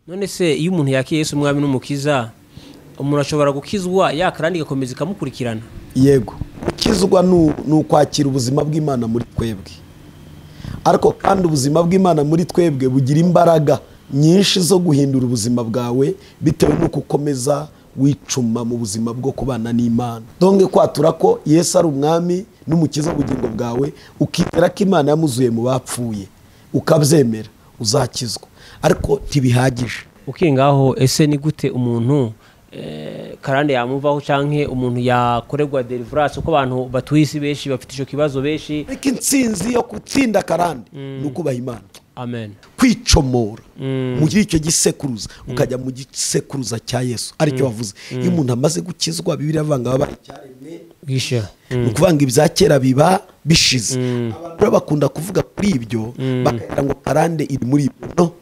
none se iyo umuntu yakiye Yesu umwami n'umukiza umuntu ashobora gukizwa yakarandi gakomeza ikamukurikirana? Yego, gukizwa ni ukwakira ubuzima bw'Imana muri twebwe, ariko kandi ubuzima bw'Imana muri twebwe bugira imbaraga nyinshi zo guhindura ubuzima bwawe bitewe n'uko ukomeza wicuma mu buzima bwo kubana n'Imana. Donge kwatura ko Yesu ari umwami n'umukiza w'ubugingo bwawe, ukizera ko Imana yamuzuye mu bapfuye, ukabyemera, uzakizwa. Ariko ntibihagije. Ukingaho ese ni gute umuntu karande yamuvaho canke umuntu yakorerwa deliverance uko abantu batwisi benshi bafite ico kibazo benshi? Ariko intsinzi yo gutsinda karande nukubaha Imana. Amen. Kwicomora mu icyo gisekuruza ukajya mu gisekuruza cya Yesu aricyo wavuze. Iyo umuntu amaze gukizwa Bibiliya avanga baba icyaremwe gisha, ukuvanga ibya kera biba bishize. Abantu bakunda kuvuga kuri ibyo bakagira ngo karande iri muri ibyo.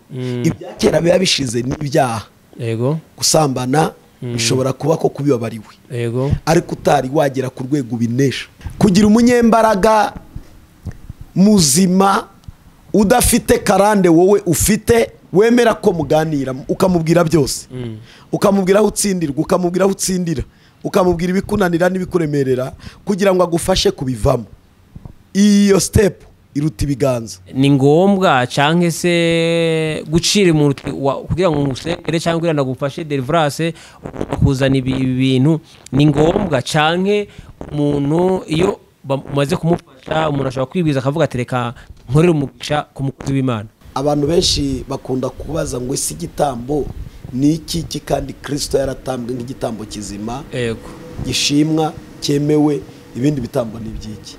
Ibya kera biba bishize n'ibyaha. Yego. Gusambana bishobora kuba ko kubibabariwe. Yego. Ariko utari wagera ku rwego binesha. Kugira umunyembaraga muzima udafite karande wowe ufite, wemera ko muganira ukamubwira byose, ukamubwira aho utsindirwa, ukamubwira aho utsindira, ukamubwira ibikunanira n'ibikuremerera kugira ngo agufashe kubivamo. Iyo step iruta ibiganza. Ni ngombwa canke se gucira umuntu kugira ngo umusengere cyangwa kugira nagufashe deliverance kuzana ibintu, ni ngombwa canke umuntu iyo bamaze kumufasha umuntu ashobora kwibiza akavuga atereka nkorera umugisha ku mukozi w'Imana? Abantu benshi bakunda kubaza ngo isi gitambo ni iki kandi Kristo yaratambwe nk'igitambo kizima, yego, gishimwa, cyemewe, ibindi bitambo ni byiki.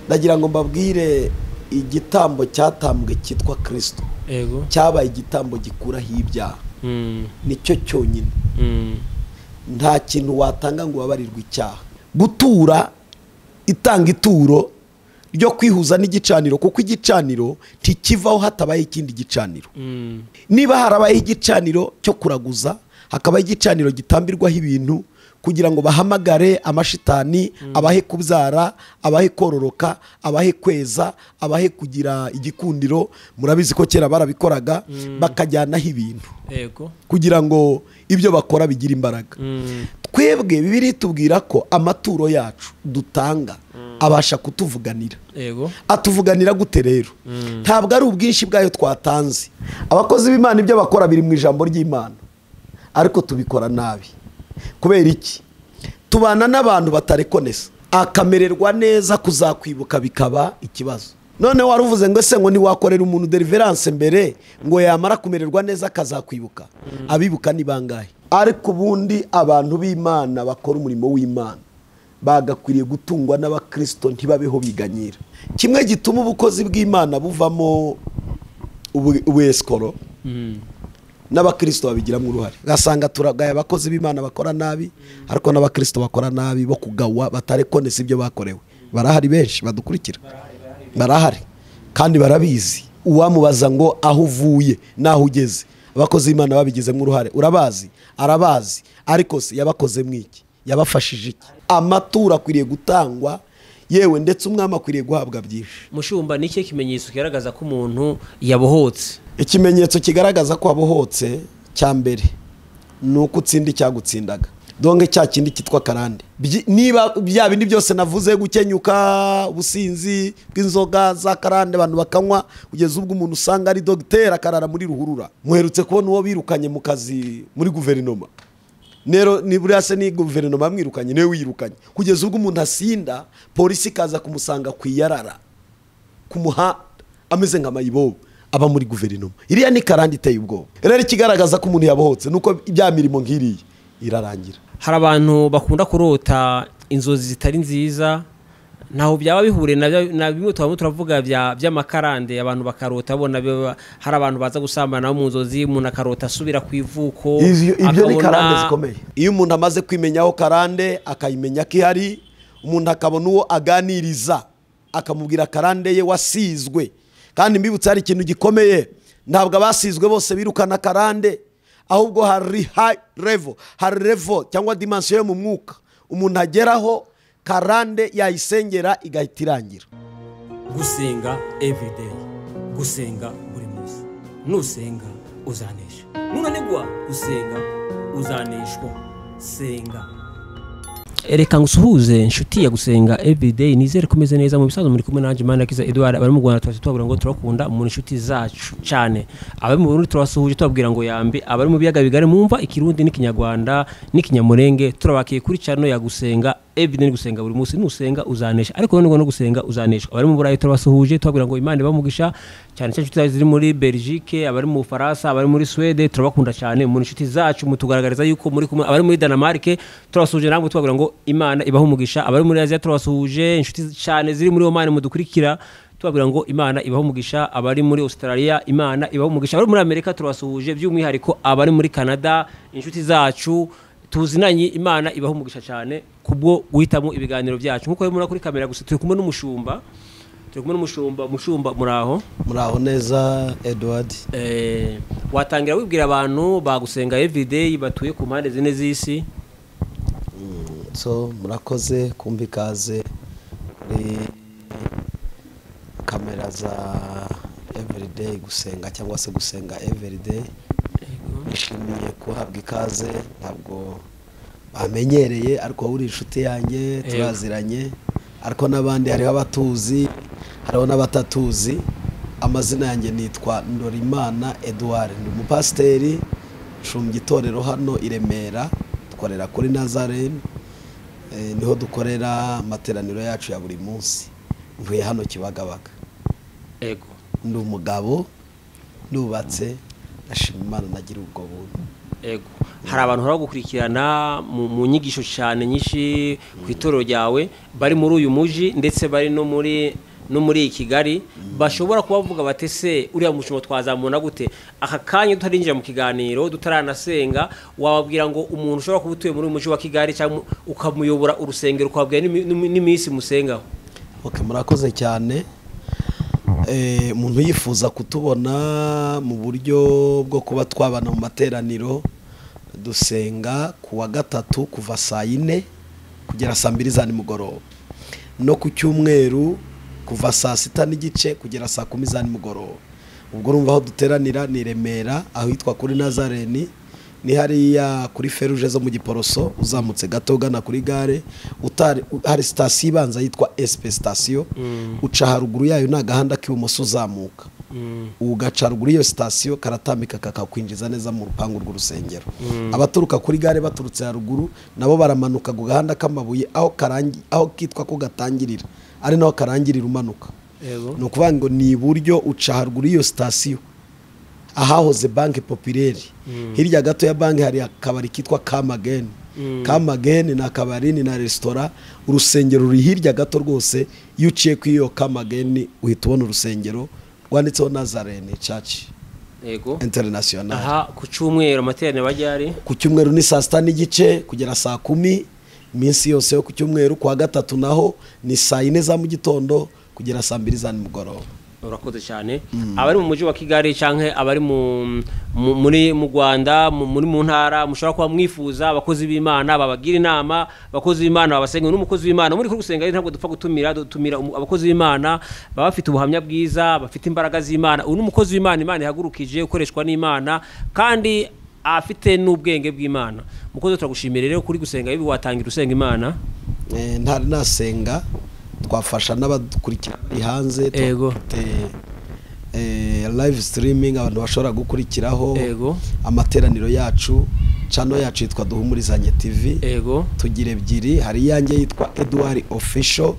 Ndagira ngo mbabwire igitambo cyatambwe cyitwa Kristo, yego, cyabaye igitambo gikuraho ibyaha. Nicyo cyonyine. Nta kintu watanga ngo wabarirwe icyaha. Gutura itanga ituro ryo kwihuza n'igicaniro, kuko igicaniro ntikivaho hatabaye ikindi gicaniro. Niba harabaye igicaniro cyo kuraguza, hakabaye igicaniro gitambirwaho ibintu kugira ngo bahamagare amashitani, abahe kubyara, abahe kororoka, abahe kweza, abahe kugira igikundiro. Murabizi ko kera barabikoraga bakajyanaho ibintu, yego, kugira ngo ibyo bakora bigira imbaraga. Twebwe Bibiliya itubwira ko amaturo yacu dutanga abasha kutuvuganira. Yego. Atuvuganira gute rero? Ntabwo ari ubwinshi bwayo twatanze. Abakozi b'Imana ibyo bakora biri mu ijambo ry'Imana, ariko tubikora nabi. Kubera iki? Tubana n'abantu batarekonesa, akamererwa neza kuzakwibuka bikaba ikibazo. None waruvuze ngo ese ngo ni wakorera umuntu deliverance mbere ngo yamara kumererwa neza akazakwibuka? Abibuka ni bangahe? Ariko ubundi abantu b'Imana bakora umurimo w'Imana bagakwiriye gutungwa n'abakristo ntibabeho biganyira. Kimwe gituma ubukozi bw'Imana buvamo ubueskoro, n'abakristo babigiramo uruhare. Gasanga turagaye abakozi b'Imana bakora nabi, ariko n'abakristo bakora nabi bo kugawa batarekonesa ibyo bakorewe. Barahari benshi badukurikira, barahari kandi barabizi. Uwamubaza ngo aho uvuye naho ugeze, abakozi b'Imana babigizemo uruhare. Urabazi, arabazi, ariko se yabakoze mwiki? Yabafashije iki? Amaturo akwiriye gutangwa, yewe ndetse umwami akwiriye guhabwa byinshi. Mushumba, ni iki kimenyetso kigaragaza ko umuntu yabohotse? Ikimenyetso kigaragaza ko wabohotse cya mbere nuko utsinda icyagutsindaga. Donge cya kindi kitwa karande. Niba bya bindi byose navuze, gukenyuka, ubusinzi bw'inzoga za karande abantu bakanywa, kugeza ubwo umuntu usanga ari dogiteri akarara muri ruhurura. Muherutse kubona uwo birukanye mu kazi muri guverinoma. Nero ni buriya se ni guverinoma mwirukanye, newe wirukanye, kugeza ubwo umuntu asinda, polisi kaza kumusanga kwiyarara kumuha ameze nka mayibobo, aba muri guverinoma. Iriya ni karande iteye ubwoba. Rero ikigaragaza ko umuntu yabohotse nuko ibya mirimo ngiriye irarangira. Hari abantu bakunda kurota inzozi zitari nziza, naho byaba bihure na bimwe turavuga by'amakarande. Abantu bakarota bona hari abantu baza gusambana mu nzozi, umuntu akarota asubira ku ivuko. Ibyo ni karande zikomeye. Iyo umuntu amaze kwimenyaho karande, akayimenya ko ihari, umuntu akabona uwo aganiriza akamubwira karande ye wasizwe. Kandi mbibutse hari ikintu gikomeye, ntabwo abasizwe bose birukana karande, ahubwo hari high level, hari level cyangwa dimension yo mu mwuka umuntu ageraho karande yayisengera igahita irangira. Gusenga everyday, gusenga buri munsi. Nusenga uzanesha. Nunanigwa gusenga uzaneshwa. Senga. Reka ngusuhuze inshuti ya Gusenga everyday, nizere kumeze neza mu bisazo muri kumwe nanje Imana kiza Edouard, abari mu Rwanda twabwira ngo turakunda mu inshuti zacu cyane, abari mu Burundi turasuhuje tubabwira ngo yambe, abari mu biyaga bigari mumva ikirundi n'ikinyarwanda n'ikinyamurenge, turabakiye kuri channel ya Gusenga everyday. Gusenga buri munsi nusenga uzanesha, ariko no gusenga uzanesha. Abari mu Burayi turabasuhuje tubabwira ngo Imana ibamugisha cyane cyane, inshuti ziri muri Belgique, abari mu Faransa, abari muri Sweden, turabakunda cyane mu inshuti zacu, mutugaragariza yuko muri kumwe. Abari muri Denmark turabasuhuje namwe tubabwira ngo Imana ibaho umugisha. Abari muri Asia turabasuhuje, inshuti cyane ziri muri Oman mudukurikira tubabwira ngo Imana ibaho umugisha. Abari muri Australia Imana ibaho umugisha. Abari muri Amerika turabasuhuje by'umwihariko, abari muri Canada inshuti zacu tuzinanye, Imana ibaho umugisha cyane kubwo guhitamo ibiganiro byacu. Nkuko muri kuri kamera gusa turi kumwe n'umushumba, mushumba muraho neza Edouard. Watangira wibwira abantu bagusenga everyday batuye ku mpande zine z'isi. So murakoze kumva ikaze kuri kamera za everyday gusenga cyangwa se gusenga everyday. Nishimiye kuhabwa ikaze, ntabwo bamenyereye ariko uri inshuti yanjye turaziranye, ariko n'abandi hariho abatuzi hariho n'abatatuzi. Amazina yanjye nitwa Ndorimana Edouard, ndi umupasiteri nshumbye itorero hano i Remera, dukorera kuri Nazareth, niho dukorera materaniro yacu ya buri munsi. Mvuye hano Kibagabaga. Ego ndi umugabo nubatse, ndashima Imana nagira ubwo buntu. Ego hari abantu hora gukurikirana mu nyigisho cyane nyinshi ku itorero ryawe, bari muri uyu muji ndetse bari no muri Kigali, bashobora kubavuga batese uriya mushimo twazamubona gute. Aka kanya tutarinjira mu kiganiro dutaranasenga, wababwira ngo umuntu ushobora kuba utuye muri umuji wa Kigali cyangwa ukamuyobora urusengero, ukababwira n'iminsi musengaho. Okay, murakoze cyane. Umuntu yifuza kutubona mu buryo bwo kuba twabana mu materaniro, dusenga kuwa gatatu kuva saa 4 kugera saa 2 za nimugoroba, no ku cyumweru kuva saa 6 n'igice kugera saa 10 za nimugoroba. Ubwo urumva aho duteranira ni Remera, aho hitwa kuri Nazareth, ni hariya kuri feruje zo mu Giporoso, uzamutse gato gana kuri gare hari station ibanza yitwa SP station. Uca haruguru yayo na gahanda k'ibumoso uzamuka, ugaca ruguru iyo station karatambika kakakwinjiza neza mu rupangu rw'urusengero. Abaturuka kuri gare baturutse haruguru nabo baramanuka ku gahanda k'amabuye, aho kitwa ko gatangirira ari naho karangirira umanuka. No kuvuga ngo ni buryo uca haruguru iyo station ahahoze Banque Populaire. Hirya gato ya banki hari akabari kitwa Kamageni. Kamageni na akabari ni na restaurant. Urusengero ruri hirya gato rwose, iyo uciye ku iyo Kamageni uhita ubona urusengero rwanditseho Nazareth Church International. Aha ku cyumweru amateraniro bajyari ku cyumweru ni saa 6 n'igice kugera saa 10 iminsi yose yo ku cyumweru. Kwa gatatu naho ni saa 4 za mu gitondo kugera saa 2 za nimugoroba. Urakoze cyane. Abari mu muji wa Kigali canke abari muri mu Rwanda, muri mu ntara, mushobora kuba mwifuza abakozi b'Imana babagira inama, abakozi b'Imana babasenga. N'umukozi w'Imana muri gusenga ntabwo dupfa gutumira abakozi b'Imana baba bafite ubuhamya bwiza, bafite imbaraga z'Imana. Uyu n'umukozi w'Imana Imana ihagurukije ukoreshwa n'Imana kandi afite n'ubwenge bw'Imana. Mukozi turagushimira rero kuri gusenga ibi watangira usenga Imana. Ntari nasenga, twafasha n'abadukurikira hanze, live streaming abantu bashobora gukurikiraho amateraniro yacu. Channel yacu yitwa Duhumurizanye TV. Tugira ebyiri, hari iyanjye yitwa Edouard Official,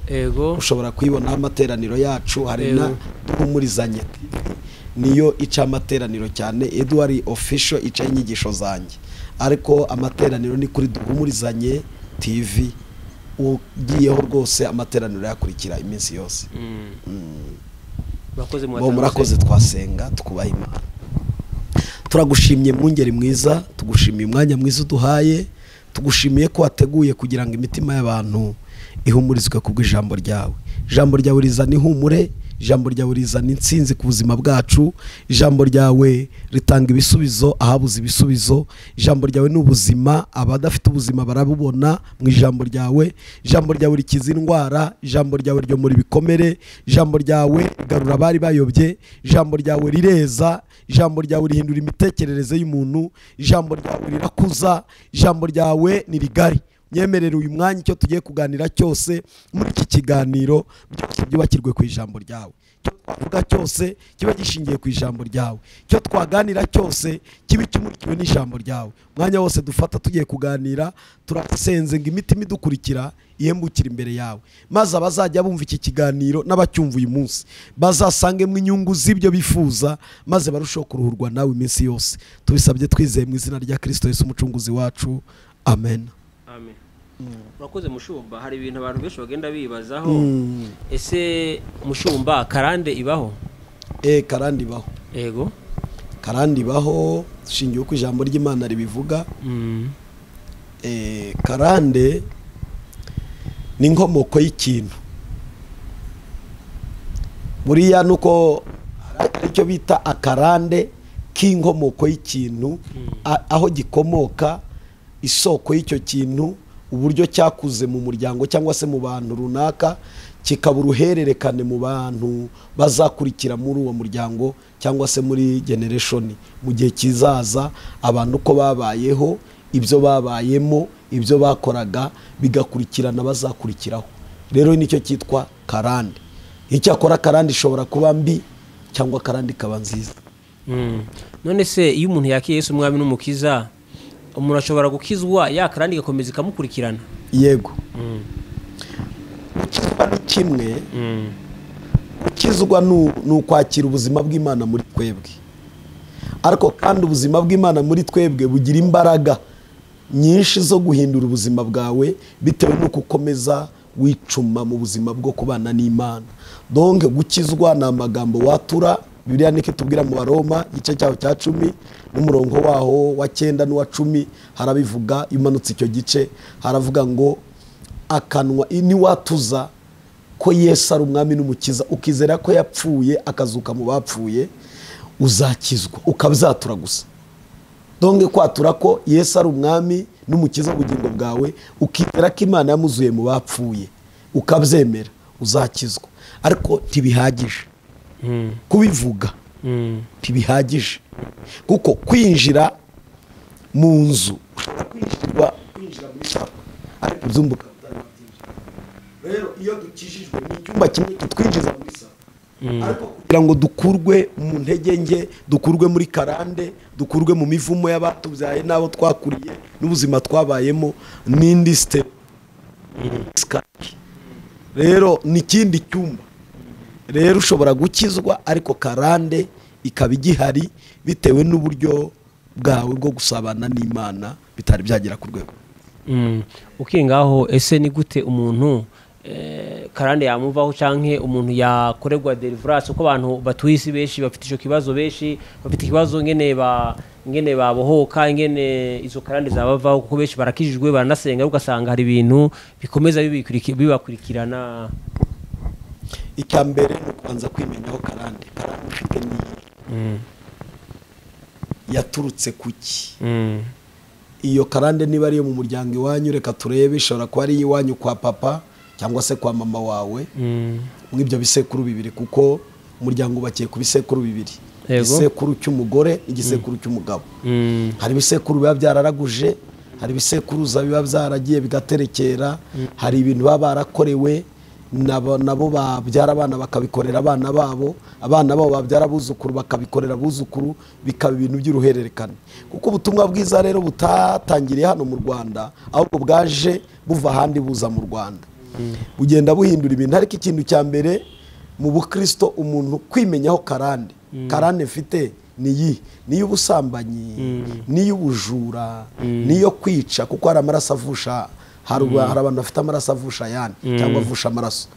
ushobora kwibona amateraniro yacu. Hari na Duhumurizanye TV, niyo ica amateraniro cyane. Edouard Official ica inyigisho zanjye, ariko amateraniro ni kuri Duhumurizanye TV. Ugiyeho rwose amateraniro yakurikira iminsi yose. Murakoze twasenga tukubaha Imana. Turagushimye mwungeri mwiza, tugushimiye umwanya mwiza uduhaye, tugushimiye ko wateguye kugira ngo imitima y'abantu ihumurizwe kubw'ijambo ryawe. Ijambo ryawe rizana ihumure, ijambo ryawe rizana intsinzi ku buzima bwacu, ijambo ryawe ritanga ibisubizo ahabuze ibisubizo, ijambo ryawe ni ubuzima, abadafite ubuzima barabubona mu ijambo ryawe, ijambo ryawe rikiza indwara, ijambo ryawe ryomora ibikomere, ijambo ryawe rigarura abari bayobye, ijambo ryawe rireza, ijambo ryawe rihindura imitekerereze y'umuntu, ijambo ryawe rirakuza, ijambo ryawe ni rigari. Nyemerere uyu mwanya icyo tugiye kuganira cyose muri iki kiganiro byose byubakirwe ku ijambo ryawe, icyo twavuga cyose kiba gishingiye ku ijambo ryawe, icyo twaganira cyose kiba kimurikiwe n'ijambo ryawe. Umwanya wose dufata tugiye kuganira turasenze ngo imitima idukurikira ihembukire imbere yawe, maze abazajya bumva iki kiganiro n'abacyumva uyu munsi bazasangemo inyungu z'ibyo bifuza, maze barusheho kuruhurwa nawe iminsi yose. Tubisabye twizeye mu izina rya Kristo Yesu umucunguzi wacu, amen. Amen. Urakoze mushumba, hari ibintu abantu benshi bagenda bibazaho. Ese mushumba, karande ibaho? Karande ibaho. Yego. Karande ibaho shingiye ku ijambo ry'Imana ribivuga. Karande ni inkomoko y'ikintu. Buriya nuko icyo bita akarande k'inkomoko y'ikintu, aho gikomoka, isoko y'icyo kintu, uburyo cyakuze mu muryango cyangwa se mu bantu runaka, kikaba uruhererekane mu bantu bazakurikira muri uwo muryango cyangwa se muri generation mu gihe kizaza, abantu uko babayeho, ibyo babayemo, ibyo bakoraga bigakurikirana bazakurikiraho. Rero nicyo cyitwa karande. Icyakora karande ishobora kuba mbi cyangwa karande ikaba nziza. None se iyo umuntu yakiye Yesu umwami n'umukiza, umuntu ashobora gukizwa ya karande igakomeza ikamukurikirana? Yego. Gukizwa ni kimwe, gukizwa ni ukwakira ubuzima bw'Imana muri twebwe, ariko kandi ubuzima bw'Imana muri twebwe bugira imbaraga nyinshi zo guhindura ubuzima bwawe bitewe n'uko ukomeza wicuma mu buzima bwo kubana n'Imana. Donc gukizwa ni amagambo watura, Bibiliya niko tubwira mu Baroma igice cyaho cya 10 n'umurongo waho wa 9 n'uwa 10 harabivuga. Imanutse icyo gice haravuga ngo akanwa ni watuza ko Yesu ari umwami n'umukiza, ukizera ko yapfuye akazuka mu bapfuye, uzakizwa, ukabizatura gusa. Donc kwatura ko Yesu ari umwami n'umukiza ubugingo bwawe, ukizera ko Imana yamuzuye mu bapfuye, ukabyemera, uzakizwa. Ariko ntibihagije kubivuga, ntibihagije, kuko kwinjira mu nzu ushobora kwinjira muri sako ariko uzumbuka utarabyinjira. Rero iyo dukijijwe ni icyumba kimwe kitwinjiza muri sako, ariko kugira ngo dukurwe mu ntege nke, dukurwe muri karande, dukurwe mu mivumo y'abatubyaye n'abo twakuriye n'ubuzima twabayemo, n'indi step. Rero ni ikindi cyumba. Rero ushobora gukizwa ariko karande ikaba igihari bitewe n'uburyo bwawe bwo gusabana n'Imana bitari byagera ku rwego. Ukingaho, ese ni gute umuntu karande yamuvaho canke umuntu yakorerwa deliverance? Uko abantu batuye isi benshi bafite ico kibazo, benshi bafite ikibazo ngene babohoka, ngene izo karande zabavaho, kuko benshi barakijijwe baranasenga, ugasanga hari ibintu bikomeza bibakurikirana. Icyambere no kubanza kwimenyaho karande. Karande ufite ni yaturutse kuki? Iyo karande niba ari yo mu muryango iwanyu, reka turebe, ishobora kuba ari iwanyu kwa papa cyangwa se kwa mama wawe, mw'ibyo bisekuru bibiri, kuko umuryango ubakiye ku bisekuru bibiri. Igisekuru cy'umugore n'igisekuru cy'umugabo. Hari ibisekuru biba byararaguje, hari ibisekuruza biba byaragiye bigaterekera, hari ibintu baba barakorewe, nabo babyara abana bakabikorera abana babo, abana babo babyara abuzukuru bakabikorera abuzukuru, bikaba ibintu by'uruhererekane. Kuko ubutumwa bwiza rero butatangiriye hano mu Rwanda, ahubwo bwaje buva ahandi buza mu Rwanda, bugenda buhindura ibintu. Ariko ikintu cya mbere mu bukristo, umuntu kwimenyaho karande. Karande mfite ni y'ubusambanyi, ni y'ubujura, ni yo kwica, kuko hari amaraso avusha. Hari abantu bafite amaraso avusha yani cyangwa avusha amaraso,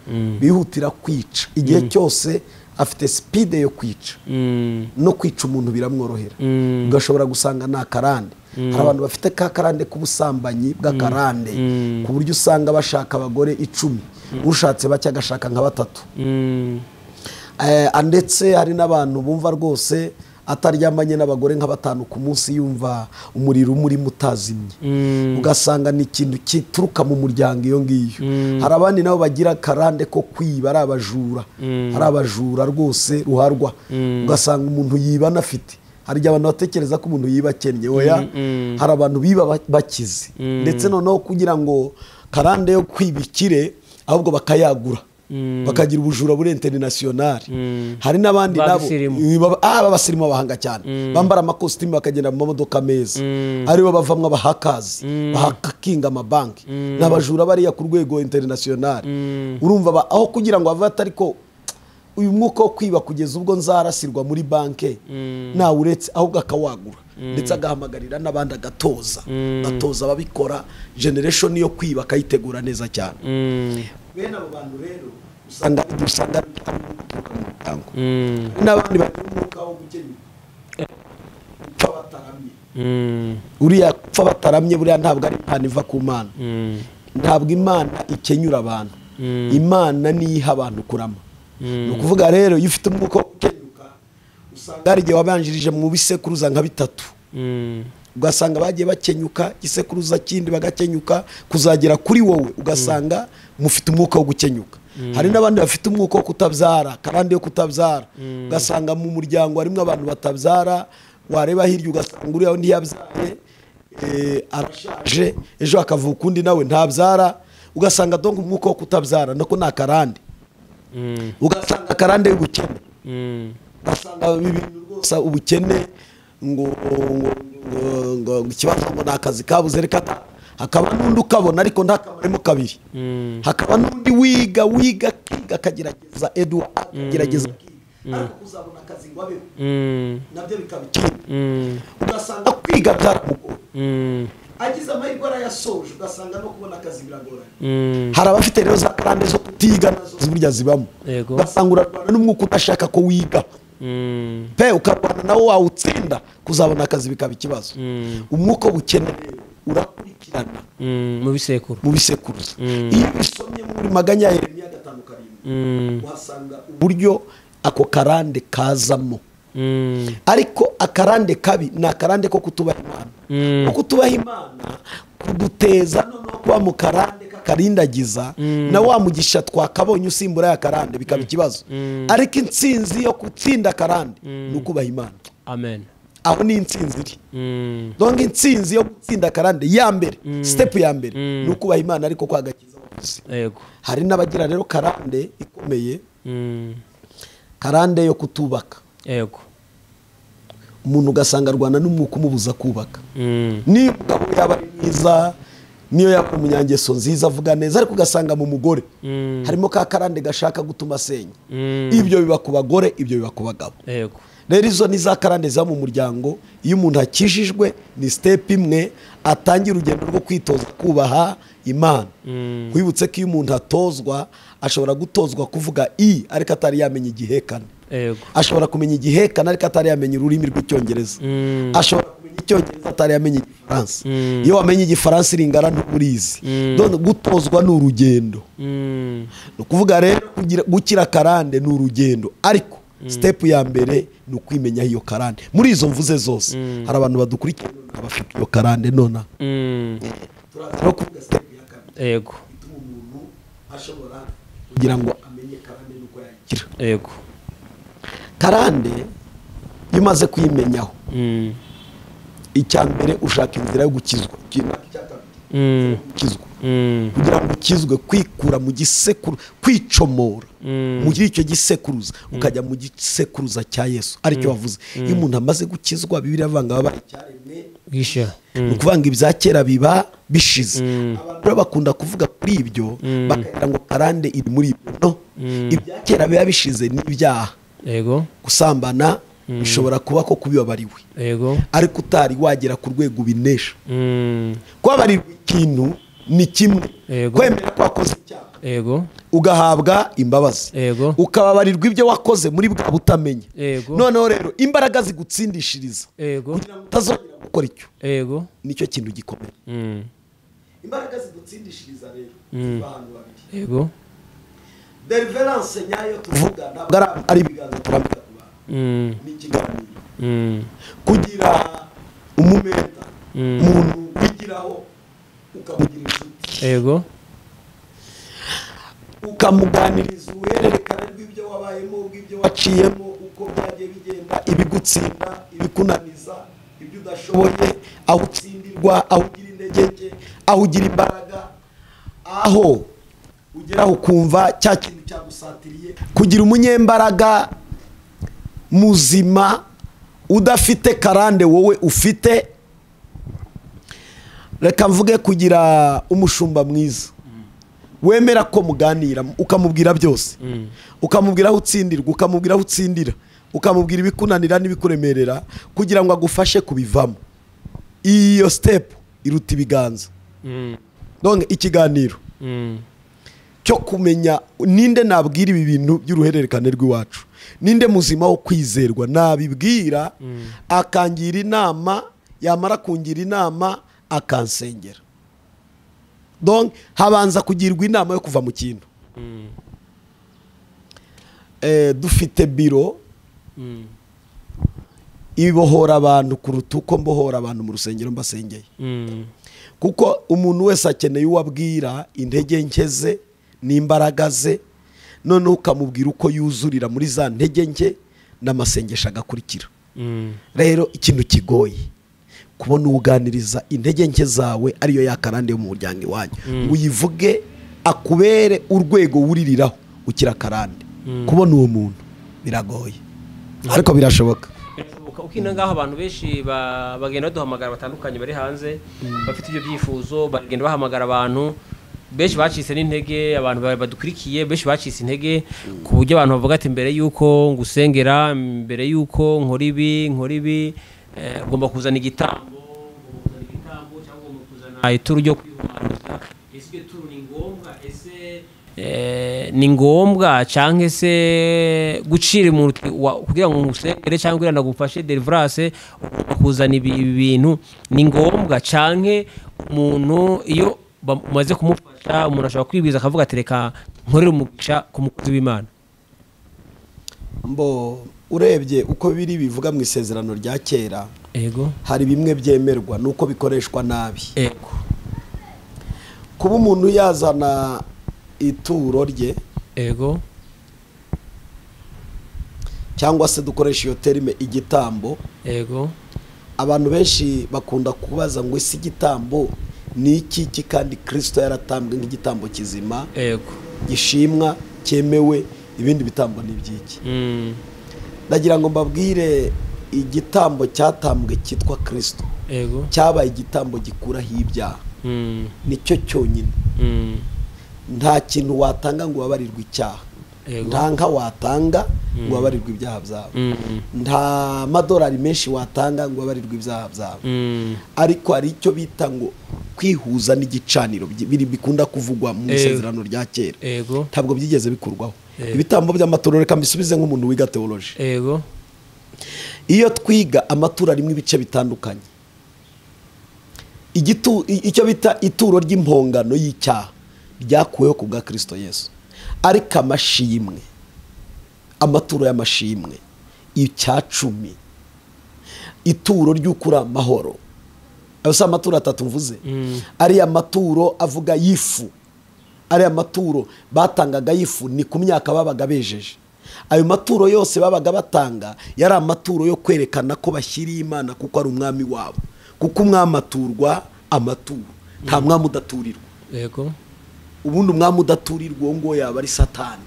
bihutira kwica igihe cyose, afite speed yo kwica, no kwica umuntu biramworohera. Ugashobora gusanga na karande. Hari abantu bafite ka karande k'ubusambanyi bw'akarande, ku buryo usanga bashaka abagore 10, ushatse bake agashaka nka 3. ndetse hari n'abantu bumva rwose ataryamanye n'abagore nka 5 ku munsi yumva umuriro muri mutazimye ugasanga ni ikintu kituruka mu muryango iyo ngiyo hari abandi nabo bagira karande ko kwiba ari abajura rwose ruharwa ugasanga umuntu yiba anafite hari abantu batekereza ko umuntu yiba akennye oya hari abantu biba bakize ndetse noneho kugira ngo karande yo kwibikire ahubwo bakayagura bakagira ubujura buri international hari n'abandi nabo babasirimu bahanga cyane bambara amakositimu bakagenda mu modoka meza aribo bavamwe abahakazi bahakakinga amabanki n'abajura bariya ku rwego international urumva aho kugira ngo bave atariko uyu mwuka wo kwiba kugeza ubwo nzarasirwa muri banke nawe uretse ahubwo akawagura ndetse agahamagarira n'abandi agatoza babikora generation yo kwiba akayitegura neza cyane bene abo bantu rero usanga n'abandi bari mu mwuka wo gukenya upfa bataramye uriya upfa bataramye buriya ntabwo ari impano iva ku Mana ntabwo Imana ikenyura abantu Imana niha abantu kurama no kuvuga rero iyo ufite umwuka wo gukenyuka usanga ari gihe wabanjirije mu bisekuruza nka 3 ugasanga bagiye bakenyuka gisekuruza kindi bagakenyuka kuzagera kuri wowe ugasanga mufite umwuka wo gukenyuka hari n'abandi bafite umwuka wo kutabyara karande yo kutabyara ugasanga mu muryango harimo abantu batabyara wareba hirya ugasanga uriya ntiyabyaye arashaje ejo akavuka undi nawe ntabyara ugasanga donc umwuka wo kutabyara nako na karande ugasanga karande y'ubukene ugasanga ibintu rwose ubukene ngo ikibazo ngo nakazi kabuze reka hakaba n'undi ukabona ariko ntakamaremo kabiri hakaba n'undi wiga akagerageza gerageza ariko uzabona akazi ngo abeho nabyo bikabikira ugasanga kwiga byaramugoye agize amahirwe arayasoje ugasanga no kubona akazi biragoranye hari abafite rero za karande zo kutiga nazo burya zibamo ugasanga urarwana n'umwuka udashaka ko wiga pe ukarwana nawo wawutsinda kuzabona akazi bikaba ikibazo umwuka w'ubukene urakurikirana mu bisekuruza iyo bisomye muri maganya ya Yeremiya 5:7 uhasanga uburyo ako karande kazamo ariko akarande kabi ni akarande ko kutubaha Imana ko kutubaha Imana kuduteza no kuba mu karande kakarindagiza na wa mugisha twakabonye usimbura ya karande bikaba ikibazo ariko intsinzi yo gutsinda karande no kubaha Imana amen aho ni intsinzi iri donc intsinzi yo gutsinda karande ya mbere step ya mbere no kubaha Imana ariko kwagakiza abakozi yego hari n'abagira rero karande ikomeye karande yo kutubaka yego umuntu ugasanga arwana n'umwuka umubuza kubaka niyo umugabo yaba ari mwiza niyo yaba umunyangeso nziza avuga neza ariko ugasanga mu mugore harimo ka karande gashaka gutuma asenya ibyo biba ku bagore ibyo biba ku bagabo yego rero izo ni za karande za mu muryango iyo umuntu akijijwe ni step imwe atangira urugendo rwo kwitoza kubaha Imana kwibutse ko iyo umuntu atozwa ashobora gutozwa kuvuga ariko atari yamenya igihekane ashobora kumenya igihekane ariko atari yamenya ururimi rw'icyongereza ashobora kumenya icyongereza atari yamenya igifaransa iyo wamenye igifaransa iringana nturizi none gutozwa ni urugendo ni ukuvuga rero gukira karande ni urugendo ariko step ya mbere ni ukwimenya iyo karande muri izo mvuze zose hari abantu badukurikira abafite iyo karande nona turaza kuvuga step ya kabiri yego ituma umuntu ashobora kugira ngo amenye karande nuko yakira yego karande bimaze kuyimenyaho icya mbere ushaka inzira yo gukizwa gukizwa kugira ngo ukizwe kwikura mu gisekuru kwicomora mu icyo gisekuruza ukajya mu gisekuruza cya Yesu aricyo wavuze iyo umuntu amaze gukizwa Bibiliya avanga baba icyaremwe gisha ukuvanga ibya kera biba bishize abantu bakunda kuvuga kuri ibyo bakagira ngo karande iri muri ibyo ibya kera biba bishize n'ibyaha yego gusambana bishobora kuba ko kubibabariwe yego ariko utari wagera ku rwego binesha kwabarirwa ikintu ni kimwe kwemera ko wakoze icyaha yego ugahabwa imbabazi yego ukababarirwa ibyo wakoze muri bwa butamenya yego noneho rero imbaraga zigutsindishiriza yego kugira ngo utazongera gukora icyo yego nicyo kintu gikomeye imbaraga zigutsindishiriza rero abantu babiri yego deliverance nyayo tuvuga ntabwo ari ibiganza turambika ku bantu ni ikiganiro kugira umumenta umuntu wigiraho ukamugira inshuti yego ukamuganiriza uhererekane rw'ibyo wabayemo ubw'ibyo waciyemo uko byagiye bigenda ibigutsinda ibikunaniza ibyo udashoboye aho utsindirwa aho ugira intege nke aho ugira imbaraga aho ugeraho ukumva cya kintu cyagusatiriye kugira umunyembaraga muzima udafite karande wowe ufite. Reka mvuge kugira umushumba mwiza wemera ko muganira ukamubwira byose ukamubwira aho utsindirwa ukamubwira aho utsindira ukamubwira ibikunanira n'ibikuremerera kugira ngo agufashe kubivamo. Iyo step iruta ibiganza. Donc ikiganiro cyo kumenya ninde nabwira ibi bintu by'uruhererekane rw'iwacu, ninde muzima wo kwizerwa nabibwira akangira inama, yamara kungira inama akansengera. Donc habanza kugirwa inama yo kuva mu kintu. Dufite biro ibohora abantu kuruta uko mbohora abantu mu rusengero mbasengeye. Kuko umuntu wese akeneye uwabwira intege nke ze n'imbaraga ze, none ukamubwira uko yuzurira muri za ntege nke n'amasengesho agakurikira. Rero ikintu kigoye kubona uganiriza intege nke zawe ariyo yakarande yo mu muryango iwanyu ngo uyivuge akubere urwego wuririraho ukira karande. Kubona uwo muntu biragoye ariko birashoboka. Ukina ngaho abantu benshi bagenda baduhamagara batandukanye bari hanze bafite ibyo byifuzo, bagenda bahamagara abantu benshi bacitse n'intege, abantu badukurikiye benshi bacitse intege ku buryo abantu bavuga ati mbere yuko ngusengera, mbere yuko nkora ibi ngomba kuzana igitambo cyangwa ngomba kuzana ituru ryo kwihumanuza. Ese iryo turu ni ngombwa? Ese ni ngombwa cyangwa se gucira umuntu kugira ngo ngusengere cyangwa kugira ngo ngufashe deliverance kuzana ibi bintu ni ngombwa cyangwa umuntu iyo bamaze kumufasha umuntu ashobora kwibiza akavuga ati reka nkorere umugisha ku mukozi w'Imana? Urebye uko biri bivuga mu isezerano rya kera, yego, hari bimwe byemerwa nuko bikoreshwa nabi. Yego, kuba umuntu yazana ituro rye, yego, cyangwa se dukoresha iyo terime igitambo, yego, abantu benshi bakunda kubaza ngo isi igitambo ni iki kandi Kristo yaratambwe nk'igitambo kizima, yego, gishimwa cyemewe, ibindi bitambo ni byiki. Ndagira ngo mbabwire igitambo cyatambwe cyitwa Kristo, yego, cyabaye igitambo gikuraho ibyaha. Nicyo cyonyine. Nta kintu watanga ngo wabarirwe icyaha, nta nka watanga ngo wabarirwe ibyaha byawe, nta madolari menshi watanga ngo wabarirwe ibyaha byawe. Ariko hari icyo bita ngo kwihuza n'igicaniro bikunda kuvugwa mu isezerano rya kera, ntabwo byigeze bikurwaho. Ibitambo by'amaturo, reka mbisubize nk'umuntu wiga theology. Iyo twiga amaturo arimo ibice bitandukanye, icyo bita ituro ry'impongano y'icyaha ryakuweho ku bwa Kristo Yesu. Ariko amashimwe, amaturo y'amashimwe, icyacumi, ituro ry'ukura amahoro, ayo si amaturo atatu mvuze. Ariya maturo avuga yifu, ariya maturo batangaga yifu ni ku myaka babaga bejeje. Ayo maturo yose babaga batanga yari amaturo yo kwerekana ko bashyiriye Imana kuko ari umwami wabo, kuko umwami aturwa amaturo, nta mwami udaturirwa. Yego, ubundi umwami udaturirwa ngo yaba ari Satani,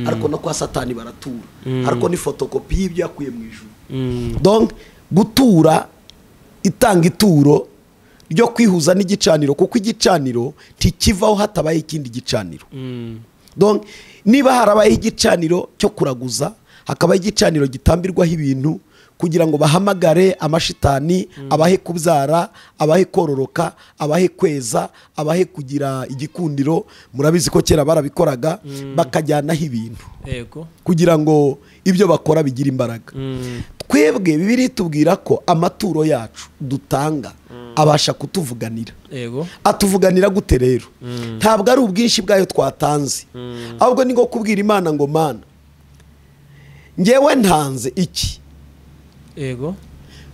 ariko no kwa Satani baratura, ariko ni fotokopi y'ibyo yakuye mu ijuru. Donc gutura, itanga ituro ryo kwihuza n'igicaniro, kuko igicaniro ntikivaho hatabaye ikindi gicaniro. Donc niba harabaye igicaniro cyo kuraguza, hakabaye igicaniro gitambirwaho ibintu kugira ngo bahamagare amashitani, abahe kubyara, abahe kororoka, abahe kweza, abahe kugira igikundiro. Murabizi ko kera barabikoraga bakajyanaho ibintu kugira ngo ibyo bakora bigira imbaraga. Twebwe Bibiliya itubwira ko amaturo yacu dutanga abasha kutuvuganira. Yego. Atuvuganira gute rero? Ntabwo ari ubwinshi bwayo twatanze, ahubwo ni ngo kubwira Imana ngo Mana ngewe ntanze iki. Yego.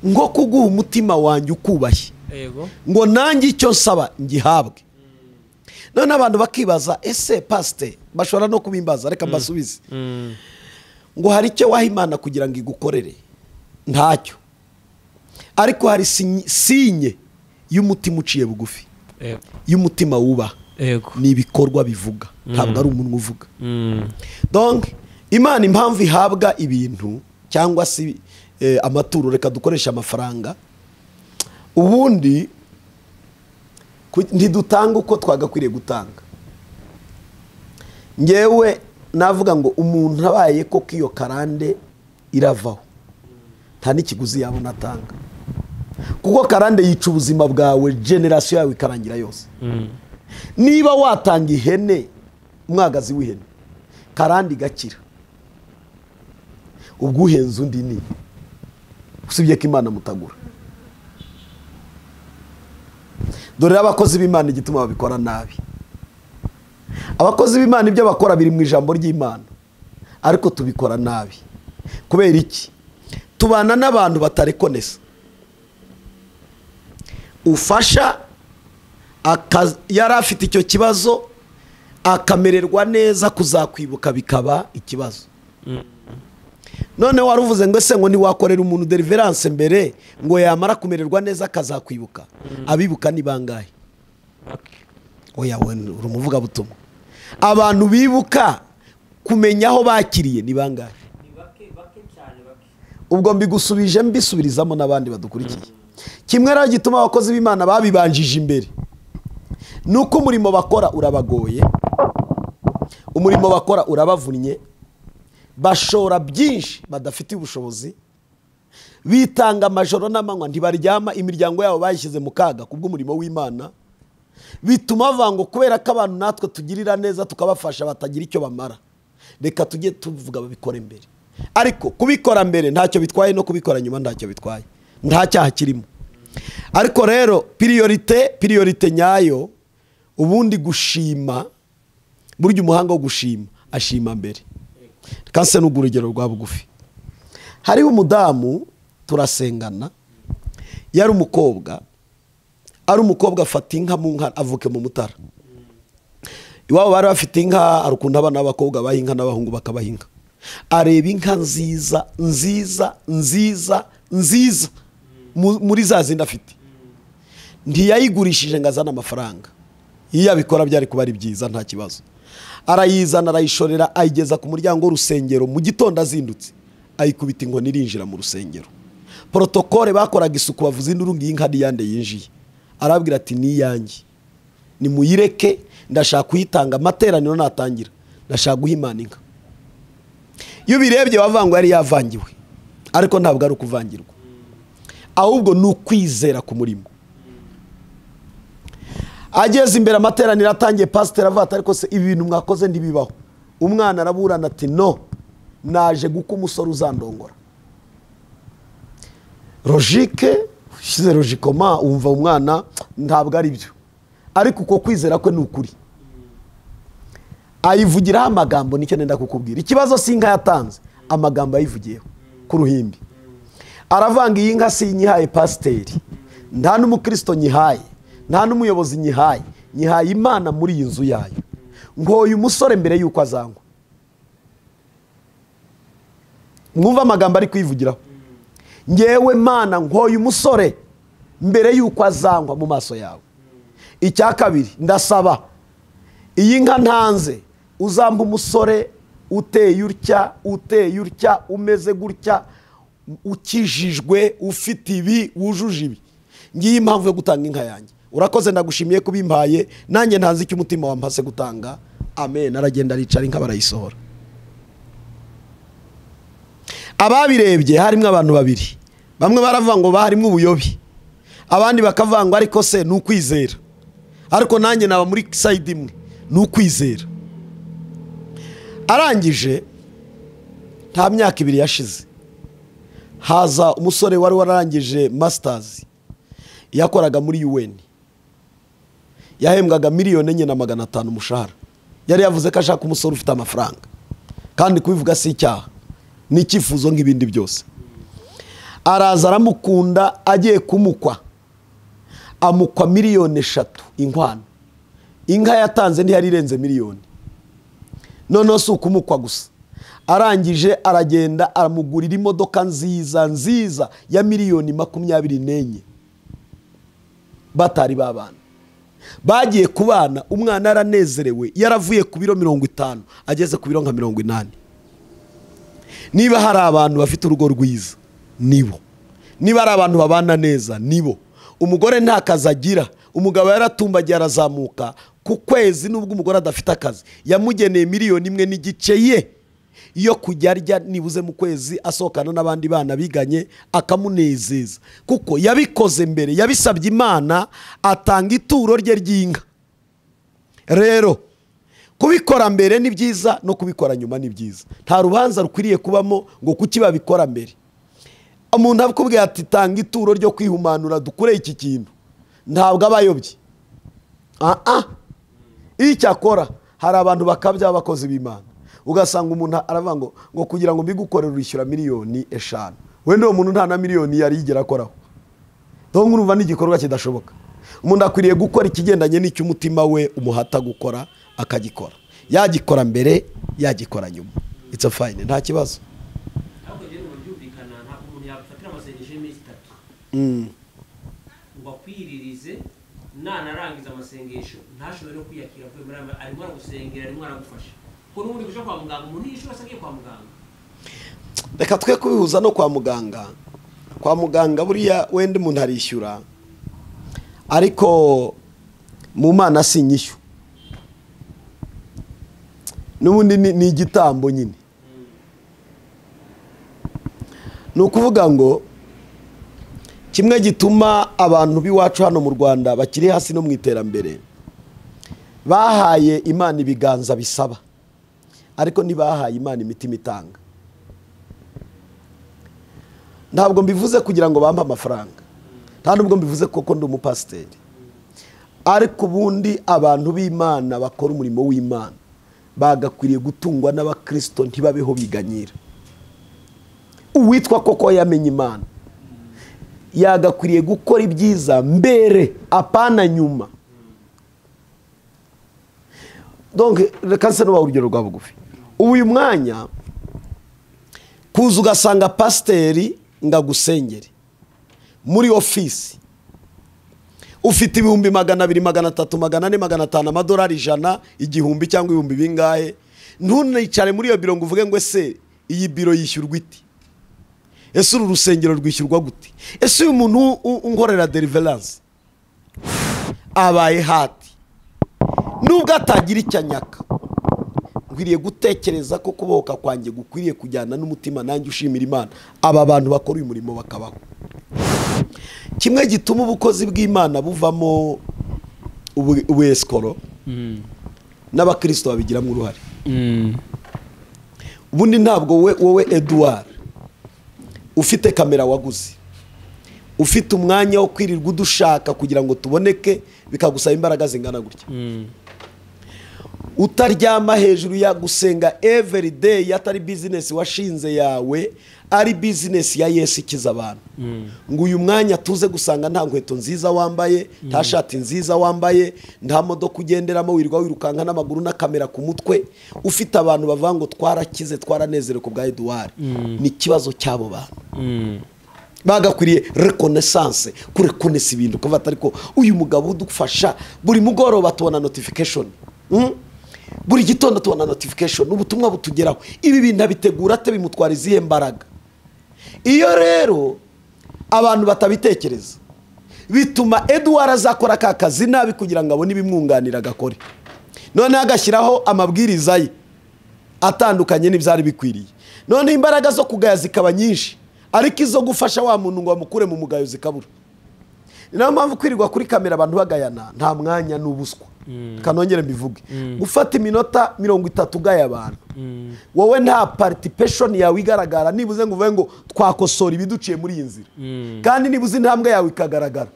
Ngo kuguha umutima wanjye ukubahe. Yego. Ngo nanjye icyo nsaba ngihabwe. None abantu bakibaza ese pastor bashobora no kubimbaza, reka mbasubize. Ngo hari icyo waha Imana kugira ngo igukorere? Ntacyo. Ariko hari sinye y'umutima uciye bugufi. Yego. Y'umutima wubaha. Yego. Ni ibikorwa bivuga, ntabwo ari umuntu uvuga. Donc Imana impamvu ihabwa ibintu cyangwa si amaturo, reka dukoresha amafaranga, ubundi ntidutanga uko twagakwiriye gutanga. Ngewe navuga ngo umuntu abaye ko kiyo karande iravaho, nta n'ikiguzi yabona atanga, kuko karande yica ubuzima bwawe, generation yawe ikarangira yose. Niba watanga ihene, umwagazi w'ihene, karande igakira, ubwo uhenze undi ni usibye ko Imana mutagura. Dore abakozi b'Imana igituma babikora nabi. Abakozi b'Imana ibyo bakora biri mu ijambo ry'Imana, ariko tubikora nabi. Kubera iki? Tubana n'abantu batarekonesa. Ufasha yari afite icyo kibazo akamererwa neza, kuzakwibuka bikaba ikibazo. None waruvuze ngo ese ngo ni wakorera umuntu deliverance mbere ngo yamara kumererwa neza akazakwibuka? Abibuka ni bangahe? Oya, uri umuvuga butumwa. Abantu bibuka kumenya aho bakiriye ni bangahe? Ubwo mbigusubije mbisubirizamo n'abandi badukurikiye. Kimwe rero gituma abakozi b'Imana babibanjije imbere, nuko umurimo bakora urabagoye, umurimo bakora urabavunnye, bashora byinshi badafite ubushobozi, bitanga amajoro n'amanywa ntibaryama, imiryango yabo bayishyize mu kaga kubw'umurimo w'Imana. Bituma bavango kubera ko abantu natwe tugirira neza tukabafasha batagira icyo bamara, reka tujye tuvuga babikora imbere. Ariko kubikora mbere ntacyo bitwaye, no kubikora nyuma ntacyo bitwaye, nta cyaha kirimo. Ariko rero priorite nyayo, ubundi gushima, burya umuhanga wo gushima ashima mbere. Kanse n'urugero rwa bugufi. Hariho umudamu turasengana, yari umukobwa, ari umukobwa afata inka mu nka, avuke mu Mutara. Iwabo bari bafite inka, arukunda abana b'abakobwa bahinga n'abahungu bakabahinga. Areba inka nziza nziza nziza nziza muri za zindi afite, ntiyayigurishije ngo azane amafaranga. Iyo abikora byari kuba ari byiza, nta kibazo. Arayizana, arayishorera, ayigeza ku muryango w'urusengero. Mu gitondo azindutse ayikubita inkoni, irinjira mu rusengero. Protokole bakoraga isuku, bavuze induru ngiyi inka yande yinjiye. Arabwira ati ni yanjye, ni muyireke, ndashaka kuyitanga, amateraniro natangira ndashaka guha Imana inka. Iyo birebye bavango yari yavangiwe, ariko ntabwo ari ukuvangirwa, ahubwo ni ukwizera ku murimo. Ageze imbere amateraniro atangiye, pastor avata ariko se ibi bintu mwakoze ndibibaho. Umwana araburana ati no, naje guka umusore uzandongora. Logique, shize logicoma umva umwana ntabwo ari byo, ariko uko kwizera kwe ni ukuri. Ayivugiraho amagambo, nicyo nenda kukubwira. Ikibazo si inka yatanze, amagambo ayivugiyeho ku ruhimbi. Aravanga iyi nka si nyihaye pasiteri, nta n'umukristo nyihaye, nta n'umuyobozi nyihaye, nyihaye Imana muri iyi nzu yayo. Ngoye umusore mbere yuko azangwa. Mwumva amagambo ari kwivugiraho. Ngewe Mana ngoye umusore mbere yuko azangwa mu maso yawe. Icya kabiri, ndasaba iyi nka ntanze uzamba umusore uteye utya umeze gutya, ukijijwe, ufite ibi, wujuje ibi. Ngiye impamvu yo gutanga inka yanjye. Urakoze, ndagushimiye kubimpaye, nanjye ntanze icyo umutima wampase gutanga. Amen. Aragenda aricara, inka barayisohora. Ababirebye harimo abantu babiri, bamwe baravuga ngo baharimo ubuyobi, abandi bakavanga ariko se ni ukwizera. Ariko nanjye naba muri side imwe, ni ukwizera. Arangije, nta myaka ibiri yashize, haza umusore wari wararangije masters, yakoraga muri UN, yahembwaga 1,400,000 umushahara. Yari yavuze ko ashaka umusore ufite amafaranga, kandi kubivuga si icyaha, ni icyifuzo nk'ibindi byose. Araza aramukunda, agiye kumukwa, amukwa 3,000,000 inkwano. Inka yatanze ntiyari irenze 1,000,000. Noneho si ukumukwa gusa, arangije aragenda aramugurira imodoka nziza ya 24,000,000 batari babana. Bagiye kubana, umwana aranezerewe, yaravuye ku biro 50 ageze ku biro nka 80. Niba hari abantu bafite urugo rwiza, nibo. Niba ari abantu babana neza, nibo. Umugore nta kazi agira, umugabo yaratumbagiye arazamuka, ku kwezi nubwo umugore adafite akazi yamugeneye 1,500,000 ye iyo kujya arya nibuze mu kwezi, asohokana n'abandi bana biganye, akamunezeza, kuko yabikoze mbere, yabisabye Imana, atanga ituro rye ry'inka. Rero kubikora mbere ni byiza, no kubikora nyuma ni byiza. Nta rubanza rukwiriye kubamo ngo kuki babikora mbere. Umuntu akubwiye ati tanga ituro ryo kwihumanura dukure iki kintu, ntabwo abayobye. Icyakora hari abantu bakabya abakozi b'Imana, ugasanga umuntu aravuga ngo kugira ngo mbigukorere urishyura 5,000,000. Wende uwo muntu nta na 1,000,000 yari yigera akoraho. Donc urumva n'igikorwa kidashoboka. Umuntu akwiriye gukora ikigendanye n'icyo umutima we umuhata gukora, akagikora. Yagikora mbere, yagikora nyuma. It's a fine, nta kibazo. Ahubwo rero byumvikana nta umuntu yafatira amasengesho y'imisi 3. Ngo kwiririze nanarangiza amasengesho ntashobore no kwiyakira vuye muri arimo aragusengera, arimo aragufasha. Ko n'ubundi kuja kwa muganga, umuntu yishura asagiye kwa muganga. Reka twe kubihuza no kwa muganga. Kwa muganga buriya wende umuntu arishyura, ariko mu Mana sinyishyu. N'ubundi ni igitambo nyine. Ni ukuvuga ngo kimwe gituma abantu b'iwacu hano mu Rwanda bakiri hasi no mu iterambere, bahaye Imana ibiganza bisaba, ariko ntibahaye Imana imitima itanga. Ntabwo mbivuze kugira ngo bampe amafaranga, nta nubwo mbivuze koko ndi umupasiteri, ariko ubundi abantu b'Imana bakora umurimo w'Imana bagakwiriye gutungwa n'abakristo, ntibabeho biganyira. Uwitwa koko yamenye Imana yagakwiriye gukora ibyiza mbere, apana nyuma. Donc reka nse no urugero rwa bugufi. Uyu mwanya kuza ugasanga pasiteri ngagusengere muri ofisi, ufite 200,000, 300,000, 400,000, 500,000 amadolari 100, 1,000 cyangwa 1,000 bingahe, ntunayicare muri iyo biro ngo uvuge ngo ese iyi biro yishyurwa iti, ese uru rusengero rwishyurwa gute, ese uyu muntu unkorera deliverance abaye hati, nubwo atagira icyanyaka. Nkwiriye gutekereza ko kubohoka kwanjye gukwiriye kujyana n'umutima nanjye ushimira Imana, aba bantu bakora uyu murimo bakabaho. Kimwe gituma ubukozi bw'Imana buvamo ubueskoro, n'abakristo babigiramo uruhare. Ubundi ntabwo wowe Edouard ufite kamera waguze, ufite umwanya wo kwirirwa udushaka kugira ngo tuboneke, bikagusaba imbaraga zingana gutya. Utaryama hejuru ya gusenga every day, yatari business washinze yawe, ari business ya Yesu ikiza abantu. Ngo uyu mwanya tuze gusanga nta nkweto nziza wambaye, nta shati nziza wambaye, nta modoka ugenderamo, wirirwa wirukanka n'amaguru na kamera ku mutwe, ufite abantu bavuga ngo twarakize twaranezerewe ku bwa Edouard. Ni kibazo cyabo bantu. Bagakwiriye reconnaissance, kurekonesa ibintu kuvata, ariko uyu mugabo udufasha buri mugoroba tubona notification, buri gitondo tubona notification, ubutumwa butugeraho. Ibi bintu abitegura ate, bimutwara izihe mbaraga? Iyo rero abantu batabitekereza, bituma Edouard azakora akazi nabi kugira ngo abone ibimwunganira agakore. None agashyiraho amabwiriza ye atandukanye n'ibyari bikwiriye. None imbaraga zo kugaya zikaba nyinshi, ariko izo gufasha wa muntu ngo amukure mu mugayo zikabura. niyo mpamvu kwirirwa kuri kamera abantu bagayana nta mwanya n'ubuswa kanongere mbivuge gufata iminota 30 ugaya abantu wowe nta participation yawe igaragara nibuze ngo uvuge ngo twakosora ibiduciye muri iyi nzira kandi nibuze intambwe yawe ikagaragara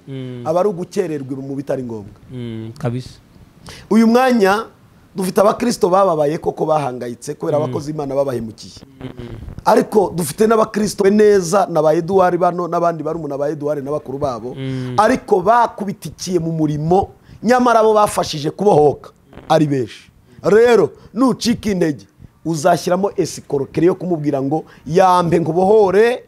aba ari ugukererwa mu bitari ngombwa kabisa. uyu mwanya dufite abakristo bababaye koko bahangayitse kubera abakozi Imana babahemukiye ariko dufite n'abakristo neza n'aba Edouard bano n'abandi barumuna ba Edouard n'abakuru babo ariko bakubitikiye mu murimo nyamara bo bafashije kubohoka ari benshi. Rero nucika intege uzashyiramo escroquerie yo kumubwira ngo yambe ngubohore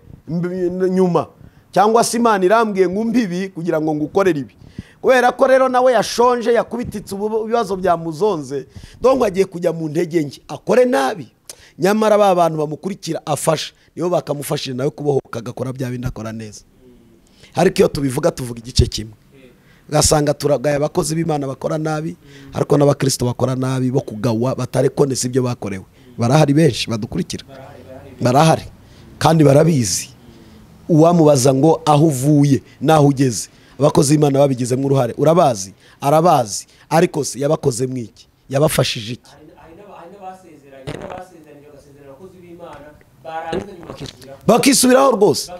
nyuma cyangwa se Imana irambwiye ngumbibi kugira ngo ngukorere ibi kubera ko rero nawe yashonje yakubititse ibibazo byamuzonze donc agiye kujya mu ntege nke akore nabi nyamara ba bantu bamukurikira afasha niyo bakamufashije nawe kubohoka agakora bya bindi akora neza. Ariko iyo tubivuga tuvuga igice kimwe gasanga turagaye abakozi b'Imana bakora nabi ariko n'abakristo bakora nabi bo kugawa batarekonesa ibyo bakorewe barahari benshi badukurikira barahari kandi barabizi uwamubaza ngo aho uvuye naho ugeze abakozi b'Imana babigizemo uruhare urabazi arabazi ariko se yabakoze mwiki yabafashije iki bakisubiraho rwose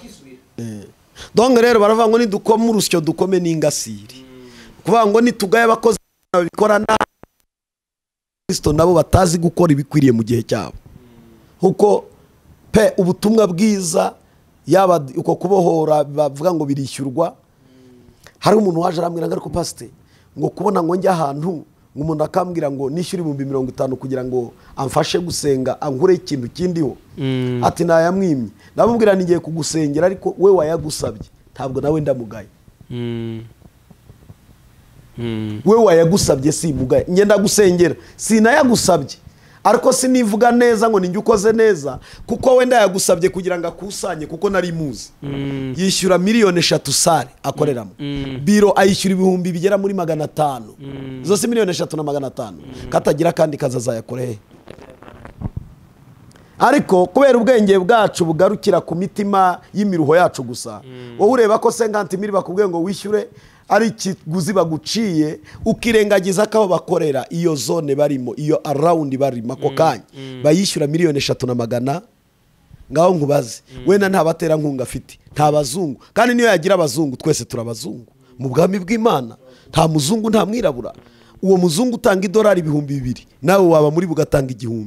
donc rero baravuga ngo nidukoma urusyo dukome n'ingasiri kuvuga ngo nitugaye abakozi babikora na Kristo nabo batazi gukora ibikwiriye mu gihe cyabo huko pe ubutumwa bwiza yaba uko kubohora bavuga ngo birishyurwa. Hari umuntu waje arambwira ngo ariko pastor ngo kubona ngo njya ahantu umuntu akambwira ngo nishyure 50 kugira ngo amfashe gusenga ankure ikintu kindiho ati nayamwimye namubwira ngiye kugusengera ariko we wayagusabye ntabwo nawe ndamugaye we wayagusabye si mugaye ngenda gusengera sinayagusabye ariko sinivuga neza ngo ninjye ukoze neza kuko wenda yagusabye kugira ngo akusanye kuko nari muzi yishyura miliyoni 3 sare akoreramo biro ayishyura ibihumbi bigera muri 500 zo si miliyoni 3 na 500 katagira kandi kazazayakoreye. Ariko kubera ubwenge bwacu bugarukira ku mitima y'imiruho yacu gusa wowe ureba ko 50,000 bakubwiye ngo wishyure ari ikiguzi baguciye ukirengagiza ko bakorera iyo zone barimo iyo around barimo ako kanya bayishyura miliyoni 300 ngaho nkubaze wenda nta batera nkunga afite nta bazungu kandi niyo yagira abazungu twese turabazungu mu bwami bw'Imana nta muzungu nta mwirabura uwo muzungu utanga $2,000 nawe waba muri bugatanga 1,000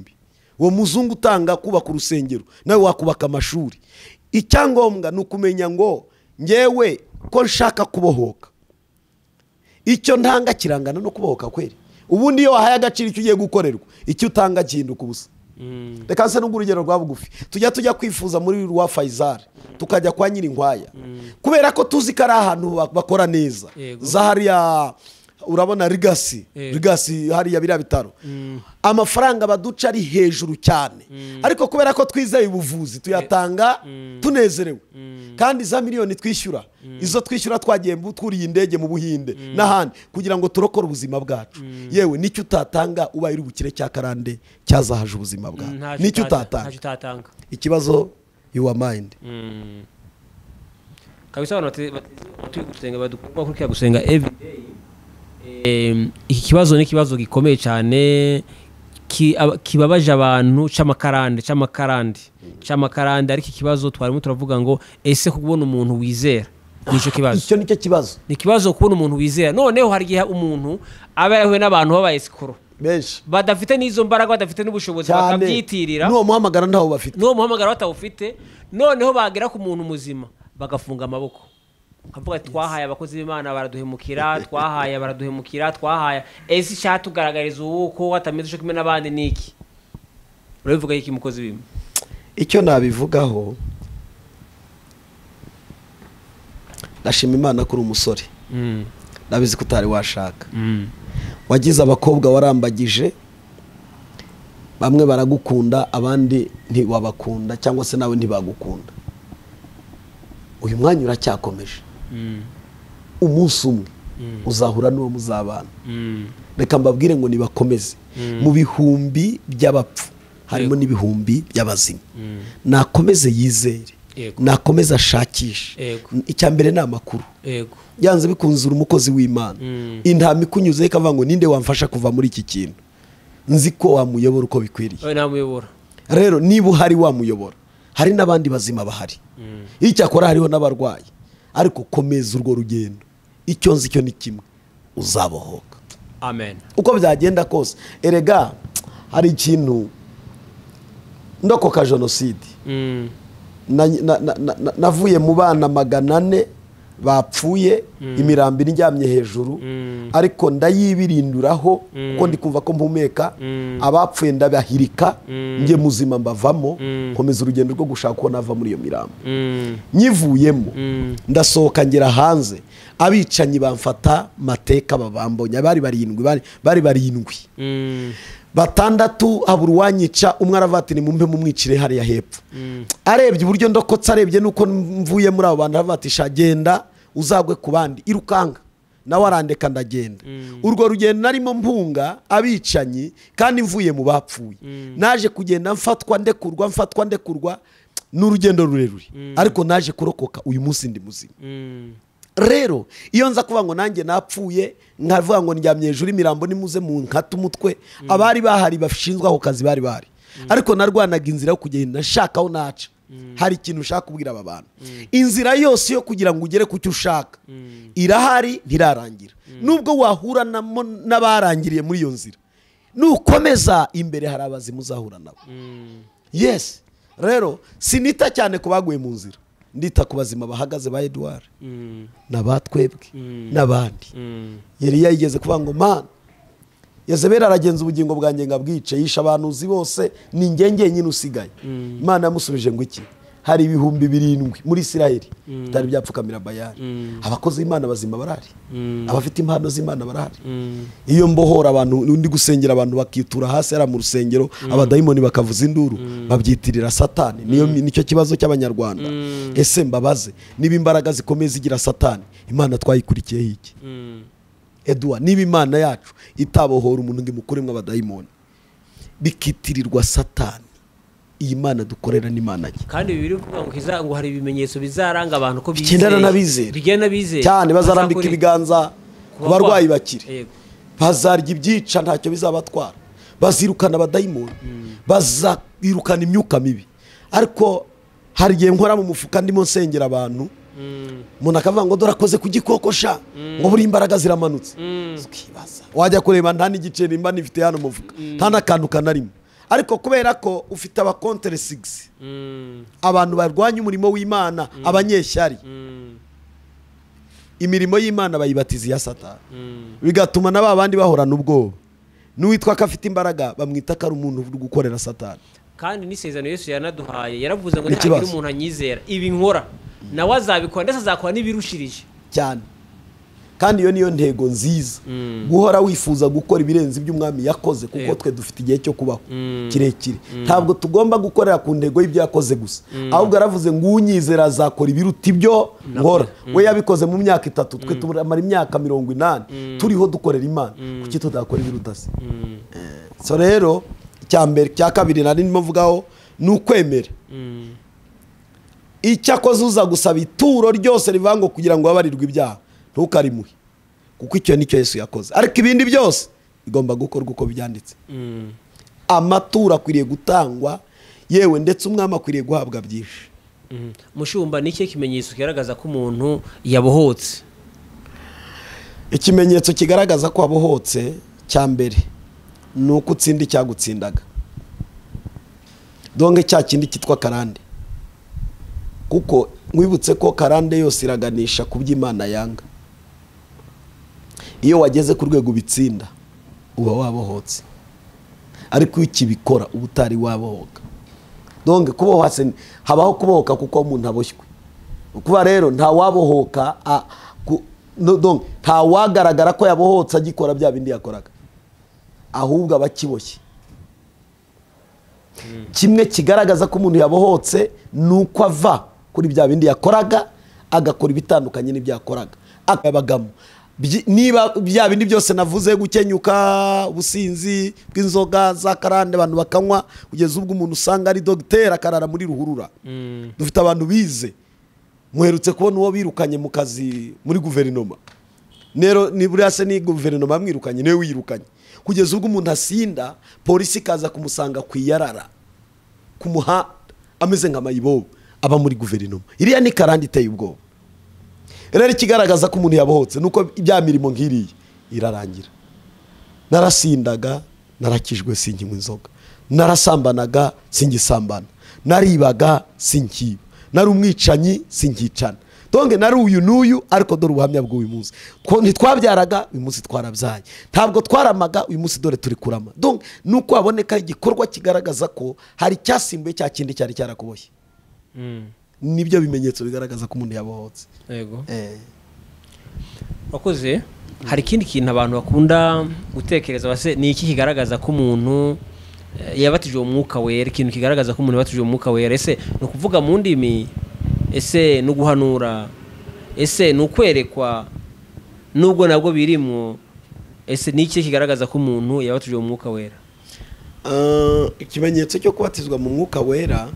uwo muzungu utanga kubaka urusengero nawe wakubaka amashuri. Icyangombwa nukumenya ngo ngewe ko nshaka kubohoka icyo ntanga kirangana no kubohoka kweri ubundi iyo wahaye agaciro icyo ugiye gukorerwa icyo utanga gihinduka ubusa. Reka se n'urugero rwa bugufi tujya kwifuza muri rwa Faisal tukajya kwa Nyirinkwaya kubera ko tuzi ko ari ahantu bakora neza zahariya urabona Rigasi hariya bira bitaro amafaranga baduca ari hejuru cyane ariko kubera ko twizeye ubuvuzi tuyatanga tunezerewe kandi za miliyoni twishyura izo twishyura twagiye twuriye indege mu Buhinde n'ahandi kugira ngo turokore ubuzima bwacu yewe nicyo utatanga ubaye uri bukire cya Karande cyazahaje ubuzima bwawe nicyo utatanga ikibazo your mind kabisa abantu gusenga badukuma kuri gusenga every day. Iki kibazo ni kibazo gikomeye cyane kibabaje abantu cy'amakarande ariko ikibazo twarimo turavuga ngo ese kubona umuntu wizera nicyo kibazo icyo nicyo kibazo ni kibazo kubona umuntu wizera noneho hari gihe umuntu abayeho n'abantu baba escrow benshi badafite n'izo mbaraga badafite n'ubushobozi bakabyitirira n'uwo muhamagara ntawo bafite batawufite noneho bagera ku muntu muzima bagafunga amaboko kavuga twahaye abakozi b'Imana baraduhemukira twahaye ese cyatugaragariza uko watameze cyo kimwe n'abandi niki urabivuga iki mukozi b'Imana icyo nabivugaho ndashima Imana kuri umusore nabizi ko utari washaka wagize abakobwa warambagije bamwe baragukunda abandi ntiwabakunda cyangwa se nawe ntibagukunda uyu mwanya uracyakomeje umunsi umwe uzahura n'uwo muzabana reka mbabwire ngo nibakomeze mu bihumbi by'abapfu harimo n'ibihumbi by'abazima nakomeze yizere nakomeza ashakisha. Icya mbere ni amakuru, yanze bikunze uri umukozi w'Imana, intama ikunyuzeho ikavuga ngo ninde wamfasha kuva muri iki kintu, nzi ko wamuyobora uko bikwiriye. Rero niba uhari wamuyobora, hari n'abandi bazima bahari, icyakora hariho n'abarwayi, ariko komeza urwo rugendo. Icyo nzi cyo ni kimwe, uzabohoka. Amen. Uko byagenda kose. Erega hari ikintu ndokoka jenoside, navuye mu bana 400 bapfuye, imirambi njyamye hejuru, ariko ndayibirinduraho kuko ndi kumva ko mpumeka, abapfuye ndabahirika, nge muzima mbavamo, nkomeza urugendo rwo gushaka ko nava muri iyo mirambo. Nyivuyemo ndasohoka ngera hanze, abicanyi bamfata mateka babambonye, bari barindwi, 6 habura uwanyica, umwe aravatini mumpe mumwicire hariya hepfo. Arebye uburyo ndokotse, arebye nuko mvuye muri abo bantu, aravatisha genda uzagwe ku bandi, irukanga nawe arandeka ndagenda. Urwo rugendo narimo mpunga abicanyi kandi mvuye mu bapfuye, naje kugenda mfatwa ndekurwa, n'urugendo rurerure, ariko naje kurokoka uyu munsi ndi muzima. Rero iyo nza kuvuga ngo nanjye napfuye, nkavuga ngo ndyamye hejuru imirambo nimuze mu nkata umutwe, abari bahari bashinzwe aho kazi bari bahari, ariko narwanaga inzira yo kugenda nshaka aho naca. Hari ikintu ushaka kubwira aba bantu, inzira yose yo kugira ngo ugere ku cyo ushaka irahari, ntirarangira. Nubwo wahura n'abarangiriye muri iyo nzira, nukomeza imbere hari abazimu uzahura nabo. Yes, rero sinita cyane ku baguye mu nzira, ndita ku bazima bahagaze ba Edouard n'abatwebwe n'abandi. Yari yigeze kuvuga ngo Mana, Yezebeli aragenza ubugingo bwanjye ngabwice, yisha abantu uzi bose, ni njye nyine usigaye. Imana yamusubije ngo iki? Hari 7,000 muri Isiraheli bitari byapfukamira Bayali. Abakozi b'Imana bazima barahari, abafite impano z'Imana barahari. Iyo mbohora abantu, ndi gusengera abantu bakitura hasi ara mu rusengero, abadayimoni bakavuza induru, babyitirira Satani. Nicyo kibazo cy'Abanyarwanda. Ese mbabaze, niba imbaraga zikomeye zigira Satani, Imana twayikurikiye iki? Edouard, niba Imana yacu itabohora umuntu ngo imukuremwe abadayimoni, bikitirirwa Satani, iyi Mana dukorera ni Mana ki? Kandi bibiri kuvuga ngo hari ibimenyetso bizaranga abantu ko bizeye, bigenda bizeye cyane, bazarambika ibiganza ku barwayi bakire, bazarya ibyica ntacyo bizabatwara, bazirukana abadayimoni, bazirukana imyuka mibi. Ariko hari igihe nkora mu mufuka ndimo nsengera abantu, umuntu akavuga ngo dorakoze kugikokosha, ngo buri imbaraga ziramanutse. Ukibaza, wajya kureba nta n'igiceri mba nifite hano mufuka, nta n'akantu kanarimo. Ariko kubera ko ufite aba contre 6, abantu barwanya umurimo w'Imana, abanyeshyari, imirimo y'Imana bayibatiza ya Satani, bigatuma n'aba bandi bahorana ubwoba. N'uwitwa ko afite imbaraga bamwita ko ari umuntu uri gukorera Satani. Kandi n'isezerano Yesu yanaduhaye, yaravuze ngo ntagira umuntu anyizera ibi nkora nawe azabikora, ndetse azakora n'ibirushirije cyane. Kandi iyo niyo ntego nziza, guhora wifuza gukora ibirenze iby'Umwami yakoze, kuko twe dufite igihe cyo kubaho kirekire. Ntabwo tugomba gukorera ku ntego y'ibyo yakoze gusa, ahubwo aravuze ngo unyizera azakora ibiruta ibyo nkora. We yabikoze mu myaka 3, twe tumara imyaka 80 turiho dukorera Imana, kuki tudakora ibiruta se? So rero cyambere cya kabiri nari ndimo mvugaho ni ukwemera. Icyakoze uza gusaba ituro ryose rivango kugira ngo babarirwe ibyaha, ntukarimuhe, kuko icyo nicyo Yesu yakoze. Ariko ibindi byose bigomba gukorwa uko byanditse. Amatura akwiriye gutangwa, yewe ndetse umwami akwiriye guhabwa byinshi. Mushumba, niki kimenyetso kigaragaza ko umuntu yabohotse? Ikimenyetso kigaragaza ko abohotse cyambere nuko utsinda icyagutsindaga. Donge cya kindi kitwa karande, kuko mwibutse ko karande yose iraganisha ku by'Imana yanga. Iyo wageze ku rwego bitsinda uba wabohotse, ariko ikibikora uba utari wabohoka. Donge kubohotse habaho kubohoka kuko umuntu aboshywe. Kuba rero nta wabohoka, donge nta wagaragara ko yabohotse agikora bya bindi yakoraga, ahubwo abakiboshye. Kimwe kigaragaza ko umuntu yabohotse nuko ava kuri bya bindi yakoraga agakora ibitandukanye n'ibyo yakoraga, akabagamo. niba bya bindi byose navuze gukenyuka ubusinzi bw'inzoga za karande abantu bakanywa kugeza ubwo umuntu usanga ari dogiteri akarara muri ruhurura. Dufite abantu bize muherutse kubona uwo birukanye mu kazi muri guverinoma. Nero ni buriya se ni guverinoma mwirukanye niwe wirukanye kugeza ubwo umuntu asinda polisi kaza kumusanga kwiyarara kumuha ameze nka mayibobo aba muri guverinoma. Iriya ni karande iteye ubwoba. Rero ikigaragaza ko umuntu yabohotse nuko ibya mirimo nk'iriya irarangira. Narasindaga narakijwe sinkinywa inzoga, narasambanaga singisambana, naribaga sinkiba, nari umwicanyi sinkicana. Donge nari uyu n'uyu ariko dore ubuhamya bw'uyu munsi. Ntitwabyaraga uyu munsi twarabyaye, ntabwo twaramaga uyu munsi dore turi kurama. Donc nuko haboneka igikorwa kigaragaza ko hari cyasimbuye cya kindi cyari cyarakuboshye. Nibyo bimenyetso bigaragaza ko umuntu yabohotse. Yego. Wakoze hari ikindi kintu abantu bakunda gutekereza base ni iki kigaragaza ko umuntu yabatijwe mu mwuka wera, ikintu kigaragaza ko umuntu yabatijwe mu mwuka wera. Ese no kuvuga mu ndimi, ese no guhanura, ese no kwerekwa, nubwo nabwo birimo, ese ni iki kigaragaza ko umuntu yabatijwe mu mwuka wera? Ikimenyetso cyo kubatizwa mu mwuka wera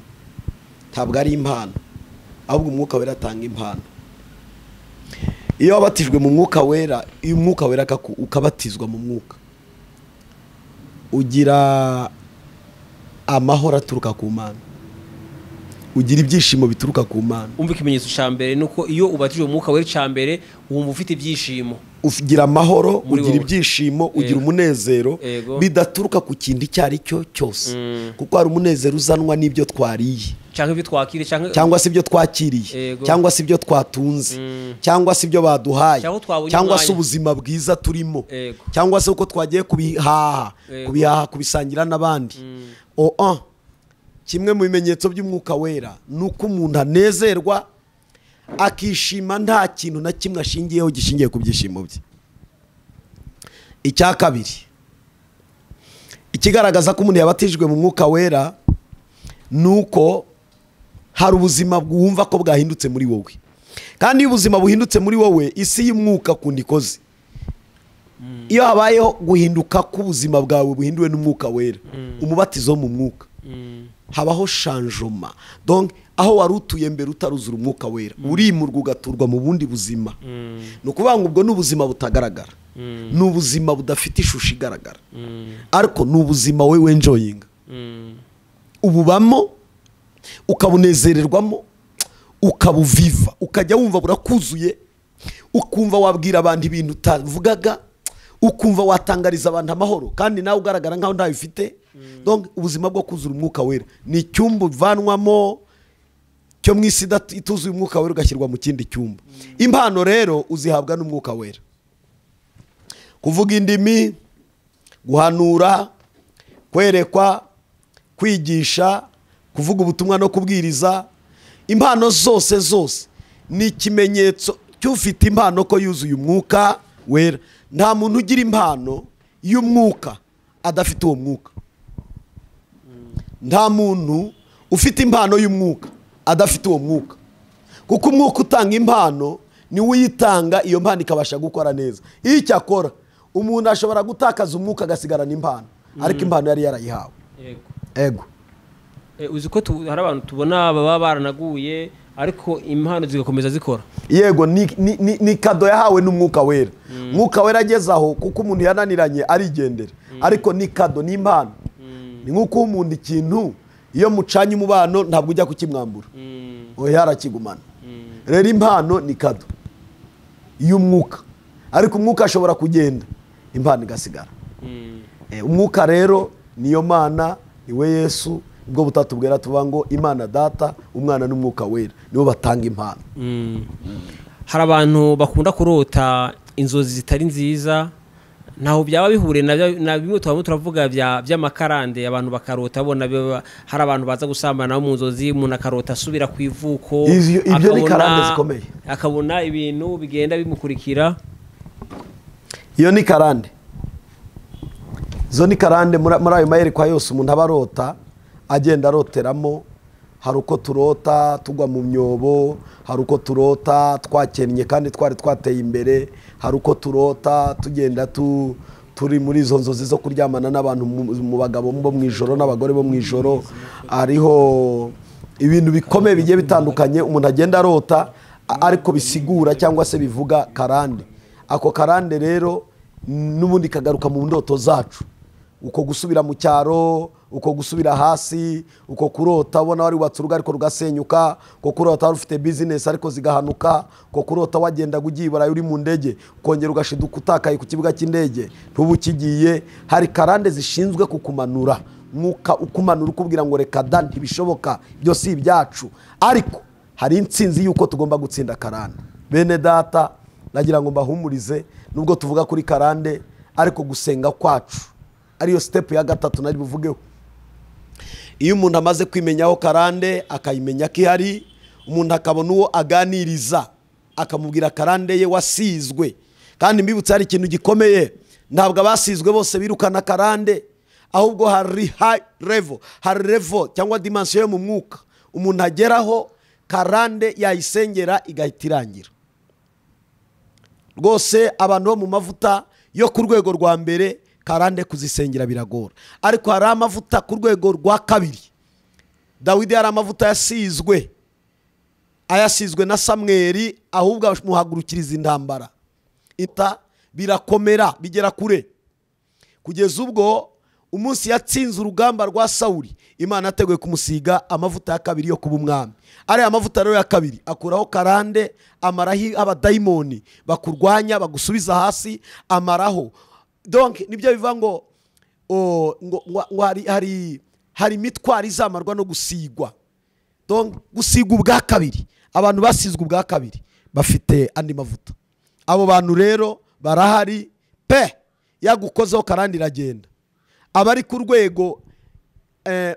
ntabwo ari impano, ahubwo umwuka wera atanga impano. Iyo wabatijwe mu mwuka wera, iyo umwuka wera ukabatizwa mu mwuka, ugira amahoro aturuka ku Mana, ugira ibyishimo bituruka ku Mana. Umva ikimenyetso cya mbere nuko iyo ubatijwe mu mwuka wera cya mbere wumva ufite ibyishimo, ugira amahoro, ugira ibyishimo, ugira umunezero bidaturuka ku kindi cyari cyo cyose. Kuko hari umunezero uzanwa n'ibyo twariye cyangwa ibyo twakiriye cyangwa se ibyo twakiriye cyangwa se ibyo twatunze cyangwa se ibyo baduhaye cyangwa se ubuzima bwiza turimo cyangwa se uko twagiye kubihaha kubisangira n'abandi. Kimwe mu bimenyetso by'umwuka wera nuko umuntu anezerwa akishima nta kintu na kimwe ashingiyeho gishingiye ku byishimo bye. Icya kabiri ikigaragaza ko umuntu yabatijwe mu mwuka wera nuko hari ubuzima bwumva ko bwahindutse muri wowe. Kandi iyo ubuzima buhindutse muri wowe, isi y'umwuka kundi ikoze. Iyo habayeho guhinduka k'ubuzima bwawe buhinduwe n'umwuka wera, umubatizo mu mwuka, habaho changement. Donc aho wari utuye mbere utaruzura umwuka wera, urimurwa ugaturwa mu bundi buzima. No kuvuga ngo ubwo n'ubuzima butagaragara, n'ubuzima budafite ishusho igaragara, ariko n'ubuzima wewe enjoying. Ububamo ukabunezererwamo, ukabuviva, ukajya wumva burakuzuye, ukumva wabwira abantu ibintu utavugaga, ukumva watangariza abantu amahoro kandi nawe ugaragara nkaho ntayo ufite. Donc ubuzima bwo kuzura umwuka wera ni icyumba uvanwamo cyo mu isi ituzuye umwuka wera ugashyirwa mu kindi cyumba. Impano rero uzihabwa n'umwuka wera: kuvuga indimi, guhanura, kwerekwa, kwigisha, kuvuga ubutumwa no kubwiriza. Impano zose ni ikimenyetso cy'ufite impano ko yuzuye umwuka wera. Nta muntu ugira impano y'umwuka adafite uwo mwuka. Nta muntu ufite impano y'umwuka adafite uwo mwuka, kuko umwuka utanga impano ni uyitanga, iyo mpano ikabasha gukora neza. Iyo icyakora umuntu ashobora gutakaza umwuka agasigarana impano, ariko impano yari yarayihawe. Ego. Uzi ko hari abantu tubona baba baranaguye ariko impano zigakomeza zikora. Yego, ni kado yahawe n'umwuka wera. Umwuka wera agezaho kuko umuntu yananiranye arigendera, ariko ni kado, ni impano. Ni nk'uko umuntu ikintu iyo mucanye umubano ntabwo ujya kukimwambura, oya arakigumana. Rero impano ni kado y'umwuka, ariko umwuka ashobora kugenda, impano igasigara. Umwuka rero niyo Mana, niwe Yesu. Ubwo butatu bwera tuvuga ngo Imana Data, Umwana n'Umwuka wera nibo batanga impano. Hari abantu bakunda kurota inzozi zitari nziza, naho byaba bihure na bimwe turavuga by'amakarande. Abantu bakarota bona hari abantu baza gusambana mu nzozi, umuntu akarota asubira ku ivuko, ibyo ni karande zikomeye, akabona ibintu bigenda bimukurikira. Iyo ni karande. Zo ni karande muri ayo mayerekwa yose umuntu abarota agenda aroteramo. Hari uko turota tugwa mu myobo, hari uko turota twakennye kandi twari twateye imbere, hari uko turota tugenda turi muri izo nzozi zo kuryamana n'abantu mu bagabo bo mu ijoro n'abagore bo mu ijoro. Hariho ibintu bikomeye bigiye bitandukanye umuntu agenda arota ariko bisigura cyangwa se bivuga karande. Ako karande rero n'ubundi kagaruka mu ndoto zacu, uko gusubira mu cyaro, uko gusubira hasi, uko kurota ubona wari watse urugo ariko rugasenyuka, uko kurota wari ufite business ariko zigahanuka, uko kurota wagenda ugiye Burayi uri mu ndege ukongera ugashiduka utakaye ku kibuga cy'indege ntubu kigiye. Hari karande zishinzwe kukumanura, mwuka ukumanura ukubwira ngo reka da ntibishoboka, byo si ibyacu. Ariko hari intsinzi yuko tugomba gutsinda karande. Bene data, nagira ngo mbahumurize, nubwo tuvuga kuri karande ariko gusenga kwacu ariyo step ya gatatu nari buvugeho. Iyo umuntu amaze kwimenyaho karande akayimenya ko ihari, umuntu akabona uwo aganiriza akamubwira karande ye wasizwe. Kandi mbibutse hari ikintu gikomeye, ntabwo abasizwe bose birukana karande, ahubwo hari high level, hari level cyangwa dimension yo mu mwuka umuntu ageraho karande yayisengera igahita irangira. Rwose abantu bo mu mavuta yo ku rwego rwa mbere karande kuzisengera biragora, ariko hari amavuta ku rwego rwa kabiri. Dawidi hari amavuta yasizwe, ayasizwe na Samweli, ahubwo muhagurukiriza intambara birakomera bigera kure, kugeza ubwo umunsi yatsinze urugamba rwa Sawuli Imana yateguye kumusiga amavuta ya kabiri yo kuba umwami. Ari amavuta rero ya kabiri akuraho karande, amarahi abadayimoni bakurwanya bagusubiza hasi, amaraho. Donc nibyo biva ngo hari mitwari zamarwa no gusigwa. Donc gusigwa ubwa kabiri, abantu basizwe ubwa kabiri bafite andi mavuta. Abo bantu rero barahari pe, yagukozeho karande iragenda. Abari ku rwego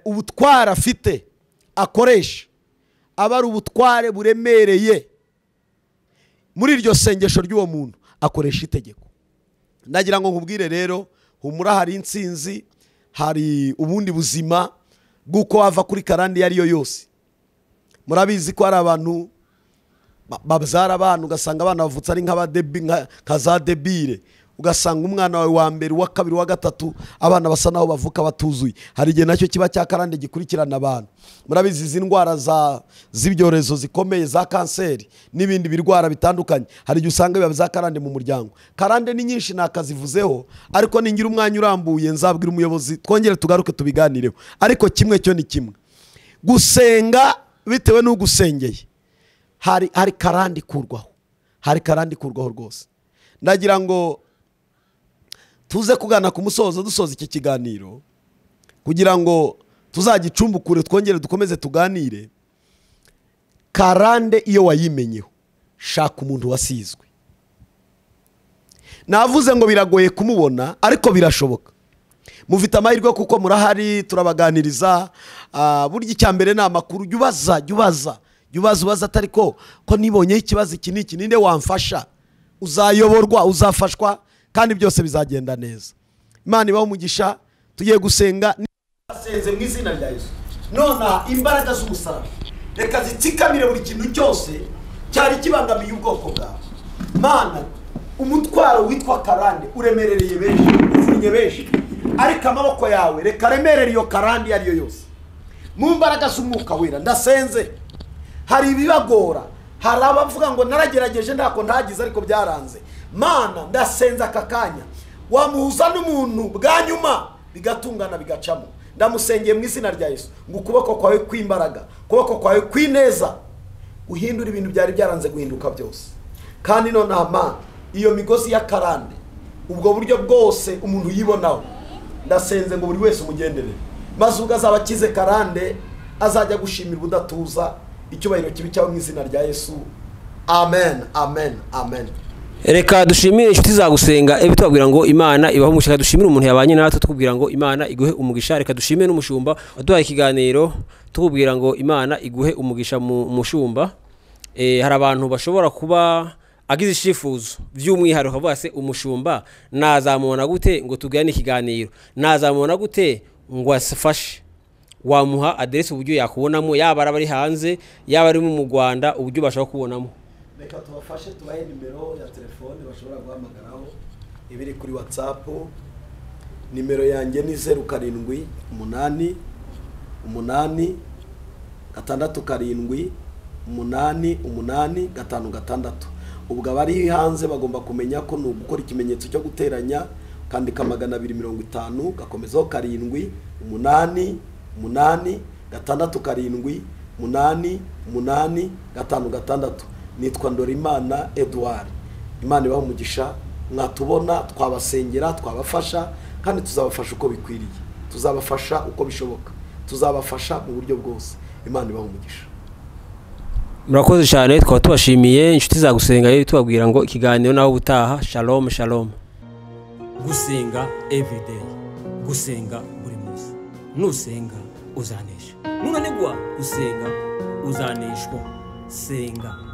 ubutwara afite akoresha, abari ubutware buremereye muri iryo sengesho ry'uwo muntu akoresha itegeko. Ndagira ngo nkubwire rero, humura hari intsinzi, hari ubundi buzima bw'uko wava kuri karande yariyo yose. Murabizi ko hari abantu babyara abantu ugasanga abana bavutse ari nka za debile, ugasanga umwana wawe wa mbere wa kabiri wa gatatu abana basa naho bavuka batuzuye. Hari igihe nacyo kiba cya karande gikurikirana abantu. Murabizi izi ndwara z'ibyorezo zikomeye za kanseri n'ibindi birwara bitandukanye, hari igihe usanga biba za karande mu muryango. Karande ni nyinshi nakazivuzeho, ariko ningira umwanya urambuye nzabwira umuyobozi twongere tugaruke tubiganireho. Ariko kimwe cyo ni kimwe, gusenga bitewe n'ugusengeye hari karande kurwaho, hari karande kurwaho rwose. Ndagira ngo tuze kugana ku musozo dusoza iki kiganiro kugira ngo tuzagicumbukure twongere dukomeze tuganire. Karande iyo wayimenyeho, shaka umuntu wasizwe. Navuze ngo biragoye kumubona ariko birashoboka. Mufite amahirwe kuko murahari turabaganiriza. Burya icyambere ni amakuru. Ubaza atari ko nibonyeho ikibazo iki n'iki ninde wamfasha, uzayoborwa uzafashwa kandi byose bizagenda neza. Imana ibaho umugisha. Tugiye gusenga senze mu izina rya Yesu. Nona imbaraga z'umusaraba reka zitsikamire buri kintu cyose cyari kibangamiye ubwoko bwawe. Mana, umutwaro witwa karande uremerereye benshi, ufunye benshi, ariko amaboko yawe reka remerere iyo karande yariyo yose. Mu mbaraga z'umwuka wera ndasenze. Hari ibibagora, hari abavuga ngo naragerageje ntako ntagize ariko byaranze. Mana, ndasenza aka kanya wamuhuza n'umuntu bwa nyuma bigatungana bigacamo. Ndamusengeye mu izina rya Yesu ngo ukuboko kwawe kw'imbaraga, ukuboko kwawe kw'ineza uhindura ibintu byari byaranze guhinduka byose. Kandi none Mana, iyo migozi ya karande, ubwo buryo bwose umuntu yibonaho, ndasenze ngo buri wese umugenderere, maze ubwo azaba akize karande azajya gushimira ubudatuza. Icyubahiro kibi cyawe mu izina rya Yesu. Amen, amen, amen. Reka dushimire inshuti za Gusenga, tubabwira ngo Imana ibaho umugisha. Dushimire umuntu yabanye natwe, tukubwira ngo Imana iguhe umugisha. Reka dushimire n'umushumba waduhaye ikiganiro, tukubwira ngo Imana iguhe umugisha mu mushumba. Hari abantu bashobora kuba agize ishifuzo by'umwihariko akavuga se umushumba nazamubona gute ngo tugane ikiganiro, nazamubona gute ngo asafashe. wamuha adresse uburyo yakubonamo, yaba ari hanze yaba ari mu Rwanda uburyo bashaka kubonamo. Reka tubafashe tubahe nimero ya telefone bashobora guhamagaraho ibiri kuri WhatsApp. Nimero yanjye ni 0788 6 8 ubwo abari hanze bagomba kumenya ko ni gukora ikimenyetso cyo guteranya kandi ka 250 gakomezaho 7 8 8 6 7 8 8 nitwa Ndorimana Edouard. Imana ibaho umugisha, mwatubona twabasengera twabafasha kandi tuzabafasha uko bikwiriye, tuzabafasha uko bishoboka, tuzabafasha mu buryo bwose. Imana ibaho umugisha. Murakoze cyane, twaba tubashimiye inshuti za Gusenga tubabwira ngo ikiganiro naho butaha. Shalom shalom. Gusenga everyday, gusenga buri munsi. Nusenga uzanesha, nunanigwa gusenga uzaneshwa. Senga.